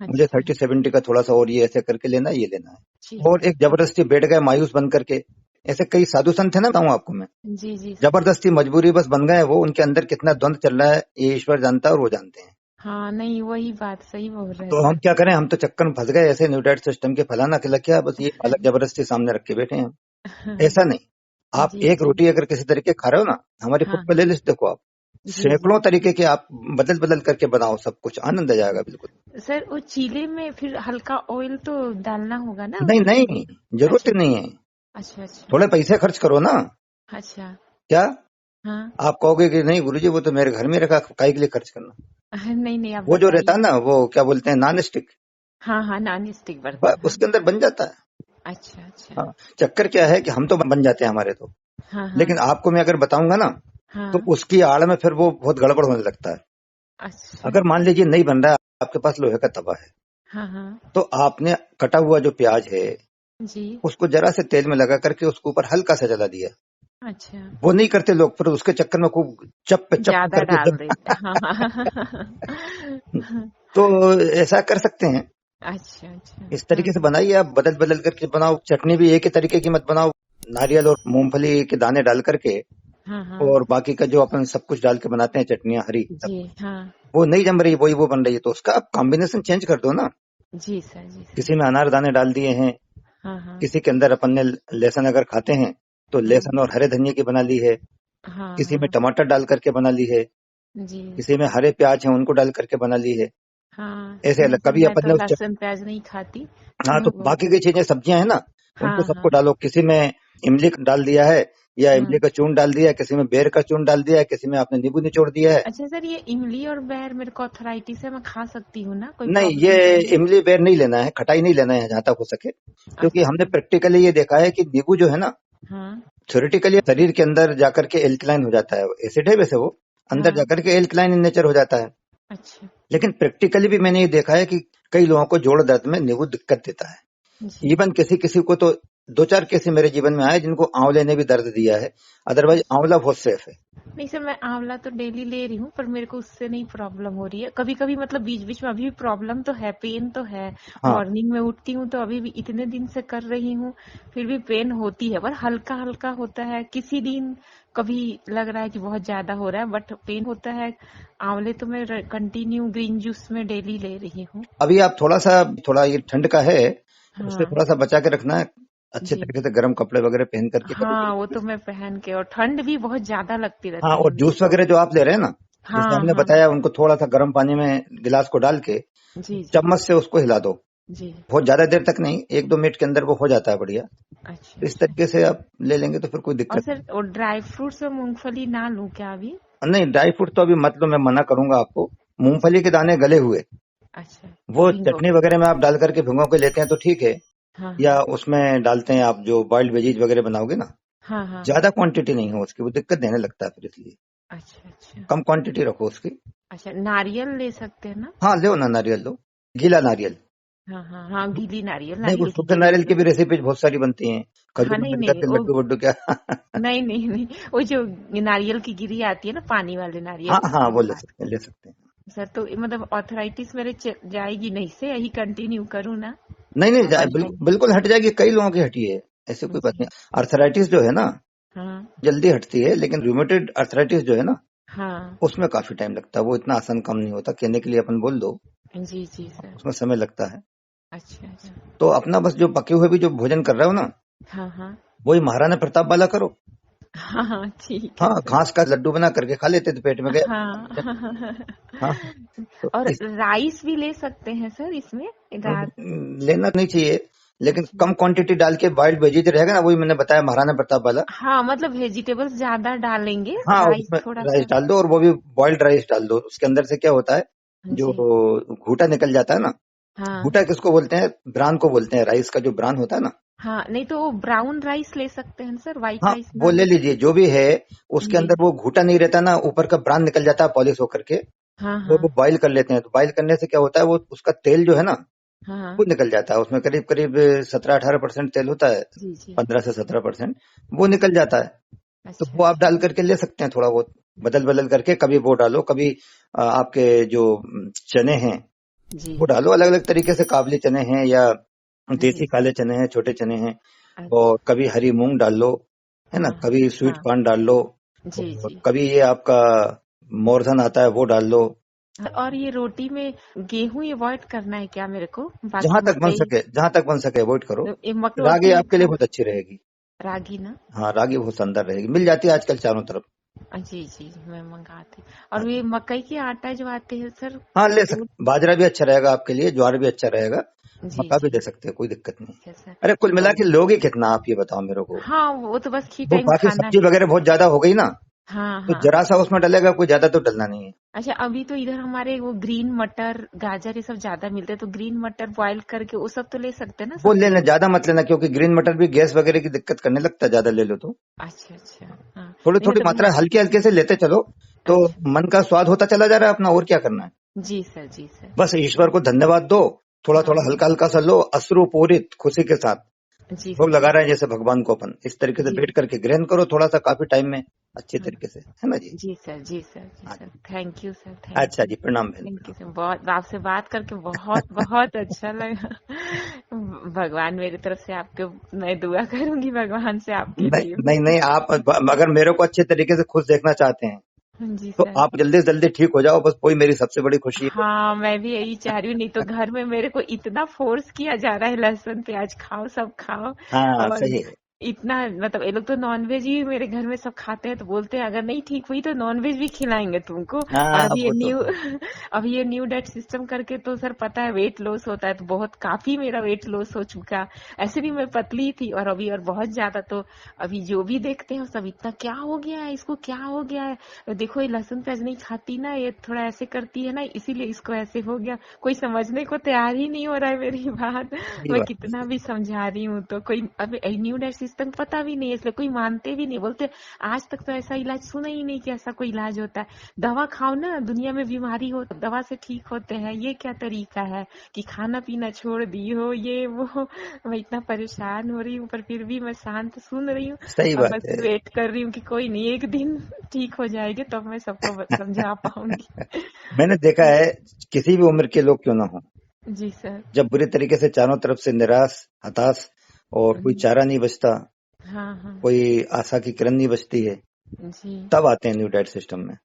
Speaker 1: मुझे
Speaker 2: अच्छा।
Speaker 1: 30-70 का थोड़ा सा और ये ऐसे करके लेना है, ये लेना है।
Speaker 2: ठीक
Speaker 1: और
Speaker 2: है।
Speaker 1: एक जबरदस्ती बैठ गए मायूस बन करके, ऐसे कई साधु संत है ना, बताऊं आपको मैं,
Speaker 2: जी जी सर।
Speaker 1: जबरदस्ती मजबूरी बस बन गए, वो उनके अंदर कितना द्वंद चल रहा है ये ईश्वर जानता है और वो जानते हैं।
Speaker 2: हाँ, नहीं वही बात सही बोल रहे हैं
Speaker 1: तो हम
Speaker 2: सर।
Speaker 1: क्या करें, हम तो चक्कर में फंस गए ऐसे न्यूडाइट सिस्टम के, फलाना खिला क्या, बस ये पालक जबरदस्ती सामने रख के बैठे हैं हम। ऐसा नहीं। आप
Speaker 2: जी
Speaker 1: एक
Speaker 2: जी।
Speaker 1: रोटी अगर किसी तरीके खा रहे हो ना, हमारी
Speaker 2: हाँ
Speaker 1: फूड
Speaker 2: हाँ।
Speaker 1: प्ले लिस्ट देखो आप,
Speaker 2: जी जी।
Speaker 1: सैकड़ों तरीके के आप बदल बदल करके बनाओ, सब कुछ आनंद आ जाएगा बिल्कुल।
Speaker 2: सर वो चीले में फिर हल्का ऑयल तो डालना होगा ना
Speaker 1: नहीं
Speaker 2: उसमें।
Speaker 1: नहीं, जरूरत
Speaker 2: अच्छा
Speaker 1: ही नहीं है।
Speaker 2: अच्छा। अच्छा
Speaker 1: थोड़े पैसे खर्च करो ना।
Speaker 2: अच्छा।
Speaker 1: क्या
Speaker 2: हाँ।
Speaker 1: आप कहोगे कि नहीं गुरुजी वो तो मेरे घर में रखा, काहे के लिए खर्च करना।
Speaker 2: नहीं नहीं, आप
Speaker 1: वो जो रहता
Speaker 2: बताइए।
Speaker 1: है ना, वो क्या बोलते हैं, नॉन स्टिक,
Speaker 2: हाँ हाँ, नॉन स्टिक बर्तन, हाँ।
Speaker 1: उसके अंदर बन जाता है।
Speaker 2: अच्छा अच्छा।
Speaker 1: हाँ, चक्कर क्या है कि हम तो बन जाते हैं हमारे तो,
Speaker 2: हाँ हाँ
Speaker 1: लेकिन आपको मैं अगर बताऊंगा ना, तो
Speaker 2: हाँ।
Speaker 1: उसकी आड़ में फिर वो बहुत गड़बड़ होने लगता है।
Speaker 2: अच्छा।
Speaker 1: अगर मान लीजिए नहीं बन रहा है, आपके पास लोहे का तवा है,
Speaker 2: हाँ हाँ।
Speaker 1: तो आपने कटा हुआ जो प्याज है,
Speaker 2: जी।
Speaker 1: उसको जरा से तेल में लगा करके उसके ऊपर हल्का सा जला दिया।
Speaker 2: अच्छा।
Speaker 1: वो नहीं करते लोग, फिर उसके चक्कर में खूब चप पे चप
Speaker 2: ज्यादा
Speaker 1: करके
Speaker 2: डाल देते, हाँ हाँ हाँ।
Speaker 1: तो ऐसा कर सकते हैं।
Speaker 2: अच्छा अच्छा।
Speaker 1: इस
Speaker 2: हाँ
Speaker 1: तरीके से बनाइए, आप बदल बदल करके बनाओ। चटनी भी एक ही तरीके की मत बनाओ, नारियल और मूंगफली के दाने डाल करके,
Speaker 2: हाँ हाँ।
Speaker 1: और बाकी का जो अपन सब कुछ डाल के बनाते हैं चटनियां हरी,
Speaker 2: जी हाँ।
Speaker 1: वो नहीं जम रही, वही वो बन रही है, तो उसका आप कॉम्बिनेशन चेंज कर दो ना।
Speaker 2: जी सर, जी सर।
Speaker 1: किसी में अनार दाने डाल दिए हैं,
Speaker 2: हाँ हाँ
Speaker 1: किसी के अंदर अपन ने लहसुन अगर खाते हैं तो
Speaker 2: हाँ
Speaker 1: लहसुन और हरे धनिए की बना ली है,
Speaker 2: हाँ
Speaker 1: किसी में
Speaker 2: हाँ।
Speaker 1: टमाटर डाल करके बना ली है,
Speaker 2: जी।
Speaker 1: किसी में हरे प्याज हैं उनको डाल करके बना ली है।
Speaker 2: हाँ
Speaker 1: ऐसे
Speaker 2: नहीं
Speaker 1: अलग
Speaker 2: सर,
Speaker 1: कभी
Speaker 2: मैं
Speaker 1: अपन
Speaker 2: तो
Speaker 1: ने
Speaker 2: लहसुन प्याज नहीं खाती।
Speaker 1: हाँ,
Speaker 2: मैं
Speaker 1: तो
Speaker 2: वो।
Speaker 1: बाकी की चीजें सब्जियां है ना, उनको
Speaker 2: हाँ
Speaker 1: सबको
Speaker 2: हाँ
Speaker 1: डालो। किसी में इमली डाल दिया है, या
Speaker 2: हाँ।
Speaker 1: इमली का चूर्ण डाल दिया है, किसी में बेर का चूर्ण डाल दिया है, किसी में आपने नींबू निचोड़ दिया है।
Speaker 2: अच्छा सर, ये इमली और बेर मेरे को अथराइटिस है, मैं खा सकती हूँ ना, कोई
Speaker 1: नहीं, ये
Speaker 2: प्रॉब्लम तो नहीं।
Speaker 1: इमली बेर नहीं लेना है, खटाई नहीं लेना है जहां तक हो सके, क्योंकि हमने
Speaker 2: अच्छा।
Speaker 1: प्रैक्टिकली ये देखा है कि नींबू जो है ना,
Speaker 2: हाँ
Speaker 1: थ्योरेटिकली शरीर के अंदर जाकर के एल्कलाइन हो जाता है, एसिड है वैसे वो, अंदर
Speaker 2: हाँ।
Speaker 1: जाकर के एल्कलाइन इन नेचर हो जाता है।
Speaker 2: अच्छा।
Speaker 1: लेकिन प्रैक्टिकली भी मैंने ये देखा है कि कई लोगों को जोड़ दर्द में नींबू दिक्कत देता है।
Speaker 2: जी।
Speaker 1: इवन किसी किसी को तो 2-4 केस मेरे जीवन में आए जिनको आंवले ने भी दर्द दिया है, अदरवाइज
Speaker 2: अच्छा।
Speaker 1: आंवला बहुत सेफ है।
Speaker 2: नहीं सर, मैं आंवला तो डेली ले रही हूँ, पर मेरे को उससे नहीं प्रॉब्लम हो रही है। कभी कभी मतलब बीच बीच में अभी भी प्रॉब्लम तो है, पेन तो है।
Speaker 1: हाँ,
Speaker 2: मॉर्निंग में उठती हूँ तो अभी भी इतने दिन से कर रही हूँ, फिर भी पेन होती है, पर हल्का हल्का होता है। किसी दिन कभी लग रहा है कि बहुत ज्यादा हो रहा है, बट पेन होता है। आंवले तो मैं कंटिन्यू ग्रीन जूस में डेली ले रही हूँ।
Speaker 1: अभी आप थोड़ा ये ठंड का है, उससे
Speaker 2: हाँ।
Speaker 1: थोड़ा सा बचा के रखना है। अच्छे
Speaker 2: जी।
Speaker 1: तरीके से गर्म कपड़े वगैरह पहन करके कभी
Speaker 2: हाँ, वो
Speaker 1: कभी।
Speaker 2: तो मैं पहन के, और ठंड भी बहुत ज्यादा लगती
Speaker 1: हाँ,
Speaker 2: रहती है
Speaker 1: और
Speaker 2: मेरे
Speaker 1: जूस
Speaker 2: को।
Speaker 1: वगैरह जो आप ले रहे हैं ना, जैसे
Speaker 2: हाँ
Speaker 1: हमने
Speaker 2: हाँ।
Speaker 1: बताया, उनको थोड़ा सा गर्म पानी में गिलास को डाल के
Speaker 2: जी जी।
Speaker 1: चम्मच से उसको हिला दो।
Speaker 2: जी।
Speaker 1: बहुत ज्यादा देर तक नहीं, 1-2 मिनट के अंदर वो हो जाता है बढ़िया।
Speaker 2: अच्छा
Speaker 1: तो इस
Speaker 2: अच्छा।
Speaker 1: तरीके से आप ले लेंगे तो फिर कोई
Speaker 2: और
Speaker 1: दिक्कत
Speaker 2: सर, और ड्राई फ्रूट्स और मूंगफली ना लूं क्या अभी?
Speaker 1: नहीं। ड्राई फ्रूट तो अभी मत लो, मैं मना करूंगा आपको। मूंगफली के दाने गले हुए,
Speaker 2: अच्छा।
Speaker 1: वो
Speaker 2: भिंगो
Speaker 1: चटनी
Speaker 2: के।
Speaker 1: वगैरह में आप डाल करके भिगो के लेते हैं तो ठीक है।
Speaker 2: हाँ
Speaker 1: या
Speaker 2: हाँ।
Speaker 1: उसमें डालते हैं आप जो बॉइल्ड वेजीज वगैरह बनाओगे ना,
Speaker 2: हाँ हाँ हाँ।
Speaker 1: ज्यादा क्वांटिटी नहीं हो उसकी, वो दिक्कत देने लगता है फिर, इसलिए
Speaker 2: अच्छा अच्छा।
Speaker 1: कम क्वांटिटी रखो उसकी।
Speaker 2: अच्छा, नारियल ले सकते हैं ना?
Speaker 1: हाँ, लो ना नारियल, लो गीला नारियल।
Speaker 2: हाँ हाँ हाँ, गीली नारियल,
Speaker 1: नहीं, वो
Speaker 2: नारियल की
Speaker 1: सूखे
Speaker 2: गिरी
Speaker 1: नारियल
Speaker 2: जो।
Speaker 1: की भी रेसिपीज बहुत सारी बनती हैं,
Speaker 2: हाँ,
Speaker 1: खजूर में
Speaker 2: नहीं
Speaker 1: मिल
Speaker 2: नहीं
Speaker 1: करके
Speaker 2: वो,
Speaker 1: लड्डू वड्डू क्या।
Speaker 2: नहीं नहीं नहीं, वो जो नारियल की गिरी आती है ना, पानी वाले
Speaker 1: हाँ
Speaker 2: नारियल,
Speaker 1: हाँ,
Speaker 2: उसकी
Speaker 1: वो
Speaker 2: मैं
Speaker 1: ले
Speaker 2: बात।
Speaker 1: सकते हैं, ले सकते हैं।
Speaker 2: सर तो मतलब ऑथराइटिस मेरे जाएगी नहीं से, यही कंटिन्यू करूँ ना?
Speaker 1: नहीं नहीं,
Speaker 2: दवाइयाँ।
Speaker 1: बिल्कुल बिल्कुल हट जाएगी, कई लोगों की हटी है, ऐसे कोई बात
Speaker 2: जी।
Speaker 1: नहीं। अर्थराइटिस जो है ना,
Speaker 2: हाँ
Speaker 1: जल्दी हटती है, लेकिन रूमेटेड अर्थराइटिस जो है ना,
Speaker 2: हाँ।
Speaker 1: उसमें काफी टाइम लगता है। वो इतना आसान काम नहीं होता, कहने के लिए अपन बोल दो,
Speaker 2: जी जी सर।
Speaker 1: उसमें समय लगता है।
Speaker 2: अच्छा अच्छा।
Speaker 1: तो अपना बस जो पके हुए भी जो भोजन कर रहे हो ना,
Speaker 2: हाँ हाँ
Speaker 1: वही महाराणा प्रताप वाला करो।
Speaker 2: हाँ हाँ, ठीक
Speaker 1: हाँ,
Speaker 2: है सर।
Speaker 1: घास का लड्डू बना करके खा लेते तो पेट में
Speaker 2: हाँ
Speaker 1: गया। हाँ, तो
Speaker 2: और
Speaker 1: इस
Speaker 2: राइस भी ले सकते हैं सर इसमें? रात।
Speaker 1: लेना नहीं चाहिए, लेकिन
Speaker 2: अच्छा।
Speaker 1: कम क्वांटिटी डाल के बॉइल्ड वेजीज रहेगा ना, वही मैंने बताया महाराणा प्रताप वाला।
Speaker 2: हाँ, मतलब वेजिटेबल्स ज्यादा डालेंगे,
Speaker 1: हाँ,
Speaker 2: राइस
Speaker 1: उसमें
Speaker 2: थोड़ा
Speaker 1: राइस
Speaker 2: सा।
Speaker 1: डाल दो, और वो भी बॉइल्ड राइस डाल दो। उसके अंदर से क्या होता है, जो
Speaker 2: जी।
Speaker 1: घूटा निकल जाता है ना,
Speaker 2: हाँ
Speaker 1: घूटा किसको बोलते हैं, ब्रान को बोलते हैं, राइस का जो ब्रान होता है ना।
Speaker 2: हाँ, नहीं तो वो ब्राउन राइस ले सकते हैं सर, व्हाइट
Speaker 1: हाँ,
Speaker 2: राइस
Speaker 1: वो
Speaker 2: ना
Speaker 1: ले
Speaker 2: लेके।
Speaker 1: लीजिए जो भी है। उसके
Speaker 2: जी।
Speaker 1: अंदर वो घूटा नहीं रहता ना, ऊपर का ब्रान निकल जाता है पॉलिश होकर के।
Speaker 2: हाँ
Speaker 1: और
Speaker 2: हाँ
Speaker 1: वो बॉईल कर लेते हैं, तो बॉईल करने से क्या होता है, वो उसका तेल जो है ना,
Speaker 2: हाँ।
Speaker 1: वो निकल जाता है। उसमें करीब करीब 17-18% तेल होता है,
Speaker 2: जी जी।
Speaker 1: 15 से 17% वो निकल
Speaker 2: जी।
Speaker 1: जाता है। तो
Speaker 2: अच्छा
Speaker 1: वो आप
Speaker 2: अच्छा।
Speaker 1: डाल करके ले सकते हैं, थोड़ा बहुत बदल बदल करके, कभी वो डालो, कभी आपके जो चने हैं
Speaker 2: जी।
Speaker 1: वो डालो। अलग अलग तरीके से, काबली चने हैं या
Speaker 2: जी
Speaker 1: देसी
Speaker 2: सर।
Speaker 1: काले चने हैं, छोटे चने हैं। और
Speaker 2: अच्छा।
Speaker 1: कभी हरी मूंग डाल लो, है ना,
Speaker 2: हाँ
Speaker 1: कभी स्वीट
Speaker 2: हाँ।
Speaker 1: कॉर्न डाल लो,
Speaker 2: जी
Speaker 1: और
Speaker 2: जी।
Speaker 1: कभी ये आपका मोरधन आता है वो डाल लो।
Speaker 2: और ये रोटी में गेहूं अवॉइड करना है क्या मेरे को?
Speaker 1: जहां
Speaker 2: बाकी
Speaker 1: तक बन
Speaker 2: मकई।
Speaker 1: सके, जहां तक बन सके अवॉइड करो।
Speaker 2: ये
Speaker 1: रागी
Speaker 2: रोटी
Speaker 1: आपके लिए
Speaker 2: खा।
Speaker 1: बहुत अच्छी रहेगी।
Speaker 2: रागी ना?
Speaker 1: हाँ, रागी बहुत शानदार रहेगी, मिल जाती है आजकल चारों तरफ।
Speaker 2: जी जी, मैं मंगाती। और
Speaker 1: हाँ
Speaker 2: ये
Speaker 1: जी।
Speaker 2: मकई के आटा जो आते हैं सर,
Speaker 1: हाँ, ले
Speaker 2: वो।
Speaker 1: सकते, बाजरा भी अच्छा रहेगा आपके लिए, ज्वार भी अच्छा रहेगा,
Speaker 2: जी
Speaker 1: मक्का भी
Speaker 2: जी।
Speaker 1: दे सकते हैं, कोई दिक्कत नहीं।
Speaker 2: ठीक है सर।
Speaker 1: अरे कुल मिला
Speaker 2: और
Speaker 1: के लोगे कितना, आप ये बताओ मेरे को।
Speaker 2: हाँ, वो तो बस ही
Speaker 1: वो
Speaker 2: टाइम
Speaker 1: बाकी
Speaker 2: खाना
Speaker 1: सब्जी
Speaker 2: है।
Speaker 1: वगैरह बहुत ज्यादा हो गई ना,
Speaker 2: हाँ
Speaker 1: तो
Speaker 2: हाँ।
Speaker 1: जरा सा उसमें डलेगा, कोई ज्यादा तो डलना नहीं है।
Speaker 2: अच्छा, अभी तो इधर हमारे वो ग्रीन मटर, गाजर ये सब ज्यादा मिलते हैं, तो ग्रीन मटर बॉईल करके वो सब तो ले सकते हैं ना
Speaker 1: वो
Speaker 2: सब्जी
Speaker 1: लेना,
Speaker 2: में?
Speaker 1: ज्यादा मत लेना, क्योंकि ग्रीन मटर भी गैस वगैरह की दिक्कत करने लगता है, ज्यादा ले लो तो।
Speaker 2: अच्छा अच्छा। हाँ,
Speaker 1: थोड़ी
Speaker 2: नहीं
Speaker 1: थोड़ी
Speaker 2: मतलब
Speaker 1: मात्रा, हल्के हल्के से लेते चलो, तो
Speaker 2: अच्छा।
Speaker 1: मन का स्वाद होता चला जा रहा है अपना, और क्या करना है।
Speaker 2: जी सर, जी सर।
Speaker 1: बस ईश्वर को धन्यवाद दो, थोड़ा
Speaker 2: हाँ
Speaker 1: थोड़ा
Speaker 2: हाँ।
Speaker 1: हल्का हल्का सा लो, अश्रुपूरित खुशी के साथ
Speaker 2: जी
Speaker 1: भोग
Speaker 2: सर,
Speaker 1: लगा
Speaker 2: जी
Speaker 1: रहे हैं जैसे भगवान को अपन, इस तरीके से
Speaker 2: जी।
Speaker 1: बैठ करके ग्रहण करो थोड़ा सा, काफी टाइम में, अच्छे
Speaker 2: हाँ,
Speaker 1: तरीके से, है ना जी।
Speaker 2: जी सर, जी सर, जी
Speaker 1: हाँ
Speaker 2: सर।
Speaker 1: जी।
Speaker 2: थैंक यू सर, थैंक
Speaker 1: अच्छा
Speaker 2: यू।
Speaker 1: जी, प्रणाम बहन,
Speaker 2: थैंक यू
Speaker 1: प्रणाम।
Speaker 2: सर, बहुत आपसे बात करके बहुत बहुत अच्छा लगा। भगवान मेरी तरफ से आपके, मैं दुआ करूंगी भगवान से आपके लिए
Speaker 1: नहीं
Speaker 2: भी।
Speaker 1: नहीं नहीं, आप अगर मेरे को अच्छे तरीके से खुश देखना चाहते हैं,
Speaker 2: जी
Speaker 1: तो
Speaker 2: सर।
Speaker 1: आप जल्दी से जल्दी ठीक हो जाओ, बस वही मेरी सबसे बड़ी खुशी है।
Speaker 2: हाँ, मैं भी यही चाह रही हूँ, नहीं तो घर में मेरे को इतना फोर्स किया जा रहा है, लहसुन प्याज खाओ, सब खाओ।
Speaker 1: हाँ,
Speaker 2: और
Speaker 1: सही है।
Speaker 2: इतना मतलब ये लोग तो नॉनवेज ही मेरे घर में सब खाते हैं, तो बोलते हैं अगर नहीं ठीक हुई तो नॉनवेज भी खिलाएंगे तुमको। और
Speaker 1: हाँ,
Speaker 2: अभी ये
Speaker 1: वो तो
Speaker 2: न्यू
Speaker 1: है।
Speaker 2: अभी ये न्यू डाइट सिस्टम करके तो सर पता है वेट लॉस होता है, तो बहुत काफी मेरा वेट लॉस हो चुका। ऐसे भी मैं पतली थी, और अभी और बहुत ज्यादा। तो अभी जो भी देखते हैं सब इतना क्या हो गया है इसको, क्या हो गया है, देखो ये लहसुन प्याज नहीं खाती ना, ये थोड़ा ऐसे करती है ना, इसीलिए इसको ऐसे हो गया। कोई समझने को तैयार ही नहीं हो रहा है मेरी बात।
Speaker 1: सही
Speaker 2: मैं
Speaker 1: बात है,
Speaker 2: कितना
Speaker 1: सही।
Speaker 2: भी समझा रही हूँ तो कोई, अभी न्यू डाइट आज तक पता भी नहीं है, इसलिए कोई मानते भी नहीं, बोलते आज तक तो ऐसा इलाज सुना ही नहीं कि ऐसा कोई इलाज होता है। दवा खाओ ना, दुनिया में बीमारी हो दवा से ठीक होते हैं, ये क्या तरीका है कि खाना पीना छोड़ दी हो, ये वो। मैं इतना परेशान हो रही हूँ, पर फिर भी मैं शांत सुन रही हूँ
Speaker 1: सही
Speaker 2: और
Speaker 1: बात
Speaker 2: बस
Speaker 1: है।
Speaker 2: वेट कर रही हूँ कि कोई नहीं, एक दिन ठीक हो जाएगी तब मैं सबको समझा पाऊंगी।
Speaker 1: मैंने देखा है, किसी भी उम्र के लोग क्यों ना हो,
Speaker 2: जी सर।
Speaker 1: जब बुरी तरीके से चारों तरफ से निराश, हताश और कोई चारा नहीं बचता,
Speaker 2: हाँ हाँ
Speaker 1: कोई आशा की किरण नहीं बचती है,
Speaker 2: जी
Speaker 1: तब आते हैं न्यू डाइट सिस्टम में।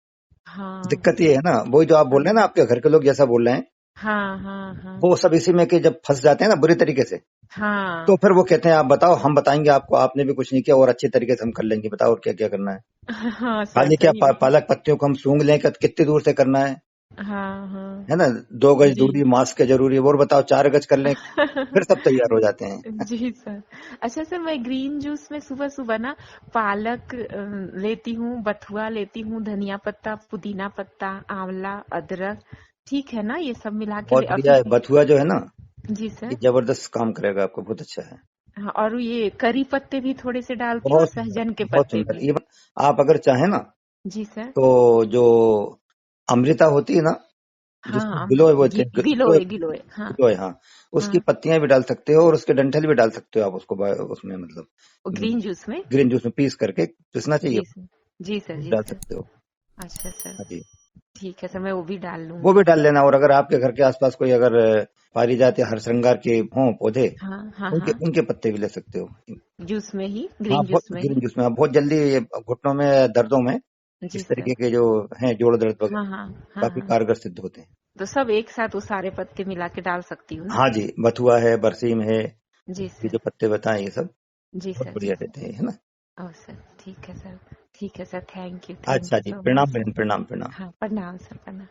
Speaker 2: हाँ
Speaker 1: दिक्कत ये है ना, वही जो आप बोल रहे हैं ना, आपके घर के लोग जैसा बोल रहे हैं,
Speaker 2: हाँ हाँ हाँ
Speaker 1: वो सब इसी में कि जब फंस जाते हैं ना बुरी तरीके से,
Speaker 2: हाँ
Speaker 1: तो फिर वो कहते हैं आप बताओ, हम बताएंगे आपको, आपने भी कुछ नहीं किया और अच्छे तरीके से हम कर लेंगे, बताओ और क्या क्या करना है।
Speaker 2: हाँ सर
Speaker 1: खाली क्या
Speaker 2: सही में।
Speaker 1: पालक पत्तियों को हम सूंघ लें, कितनी दूर से करना
Speaker 2: हाँ हाँ
Speaker 1: है ना, 2 गज
Speaker 2: जी।
Speaker 1: दूरी मास्क है जरूरी है, और बताओ 4 गज कर लें, फिर सब तैयार हो जाते हैं।
Speaker 2: जी सर। अच्छा सर, मैं ग्रीन जूस में सुबह सुबह ना पालक लेती हूँ, बथुआ लेती हूँ, धनिया पत्ता, पुदीना पत्ता, आंवला, अदरक, ठीक है ना, ये सब मिला के
Speaker 1: बहुत
Speaker 2: और
Speaker 1: बढ़िया
Speaker 2: फिर
Speaker 1: है, बथुआ जो है ना,
Speaker 2: जी
Speaker 1: ये
Speaker 2: सर।
Speaker 1: जबरदस्त काम करेगा आपको, बहुत अच्छा है।
Speaker 2: हाँ, और ये करी पत्ते भी थोड़े से डालती हूँ और
Speaker 1: बहुत सुंदर,
Speaker 2: सहजन के
Speaker 1: बहुत
Speaker 2: पत्ते
Speaker 1: सुंदर।
Speaker 2: भी।
Speaker 1: इवन आप अगर चाहें ना,
Speaker 2: जी सर।
Speaker 1: तो जो अमृता होती है ना, जिसको
Speaker 2: हाँ
Speaker 1: गिलोय बोलते
Speaker 2: जी,
Speaker 1: हैं, गिलोय,
Speaker 2: गिलोय गिलोय, हाँ
Speaker 1: गिलोय, हाँ, उसकी
Speaker 2: हाँ।
Speaker 1: पत्तियां भी डाल सकते हो और उसके डंठल भी डाल सकते हो आप उसको, उसमें मतलब
Speaker 2: ग्रीन जूस में।
Speaker 1: ग्रीन जूस में पीस करके, पीसना चाहिए,
Speaker 2: जी सर। जी सर जी
Speaker 1: डाल
Speaker 2: सर।
Speaker 1: सकते हो।
Speaker 2: अच्छा सर।
Speaker 1: हाँ जी,
Speaker 2: ठीक है सर, मैं वो भी डाल
Speaker 1: वो भी
Speaker 2: लूंगी।
Speaker 1: डाल लेना। और अगर आपके घर के आसपास कोई अगर पारिजात या हरश्रृंगार के हों पौधे,
Speaker 2: हाँ हाँ
Speaker 1: उनके
Speaker 2: हाँ।
Speaker 1: उनके पत्ते भी ले सकते हो।
Speaker 2: जूस में ही,
Speaker 1: हाँ,
Speaker 2: ग्रीन
Speaker 1: बहुत
Speaker 2: जूस में ही।
Speaker 1: ग्रीन जूस में आप बहुत जल्दी ये घुटनों में, दर्दों में,
Speaker 2: जी
Speaker 1: इस
Speaker 2: सर।
Speaker 1: तरीके के जो हैं जोड़ दर्द वगैरह,
Speaker 2: हाँ हाँ हाँ
Speaker 1: काफी
Speaker 2: हाँ।
Speaker 1: कारगर सिद्ध होते हैं।
Speaker 2: तो सब एक साथ वो सारे पत्ते मिला के डाल सकती हूँ ना।
Speaker 1: हाँ जी, बथुआ है, बरसीम है,
Speaker 2: जी
Speaker 1: ये
Speaker 2: सर।
Speaker 1: जो पत्ते बताए ये सब
Speaker 2: जी
Speaker 1: बहुत
Speaker 2: सर जी
Speaker 1: बढ़िया
Speaker 2: सर।
Speaker 1: रहते हैं, है ना।
Speaker 2: ओ सर, ठीक है सर। ठीक है सर, थैंक
Speaker 1: अच्छा
Speaker 2: यू
Speaker 1: जी,
Speaker 2: सो
Speaker 1: प्रणाम
Speaker 2: मच।
Speaker 1: बहन, प्रणाम प्रणाम।
Speaker 2: हाँ, प्रणाम सर, प्रणाम।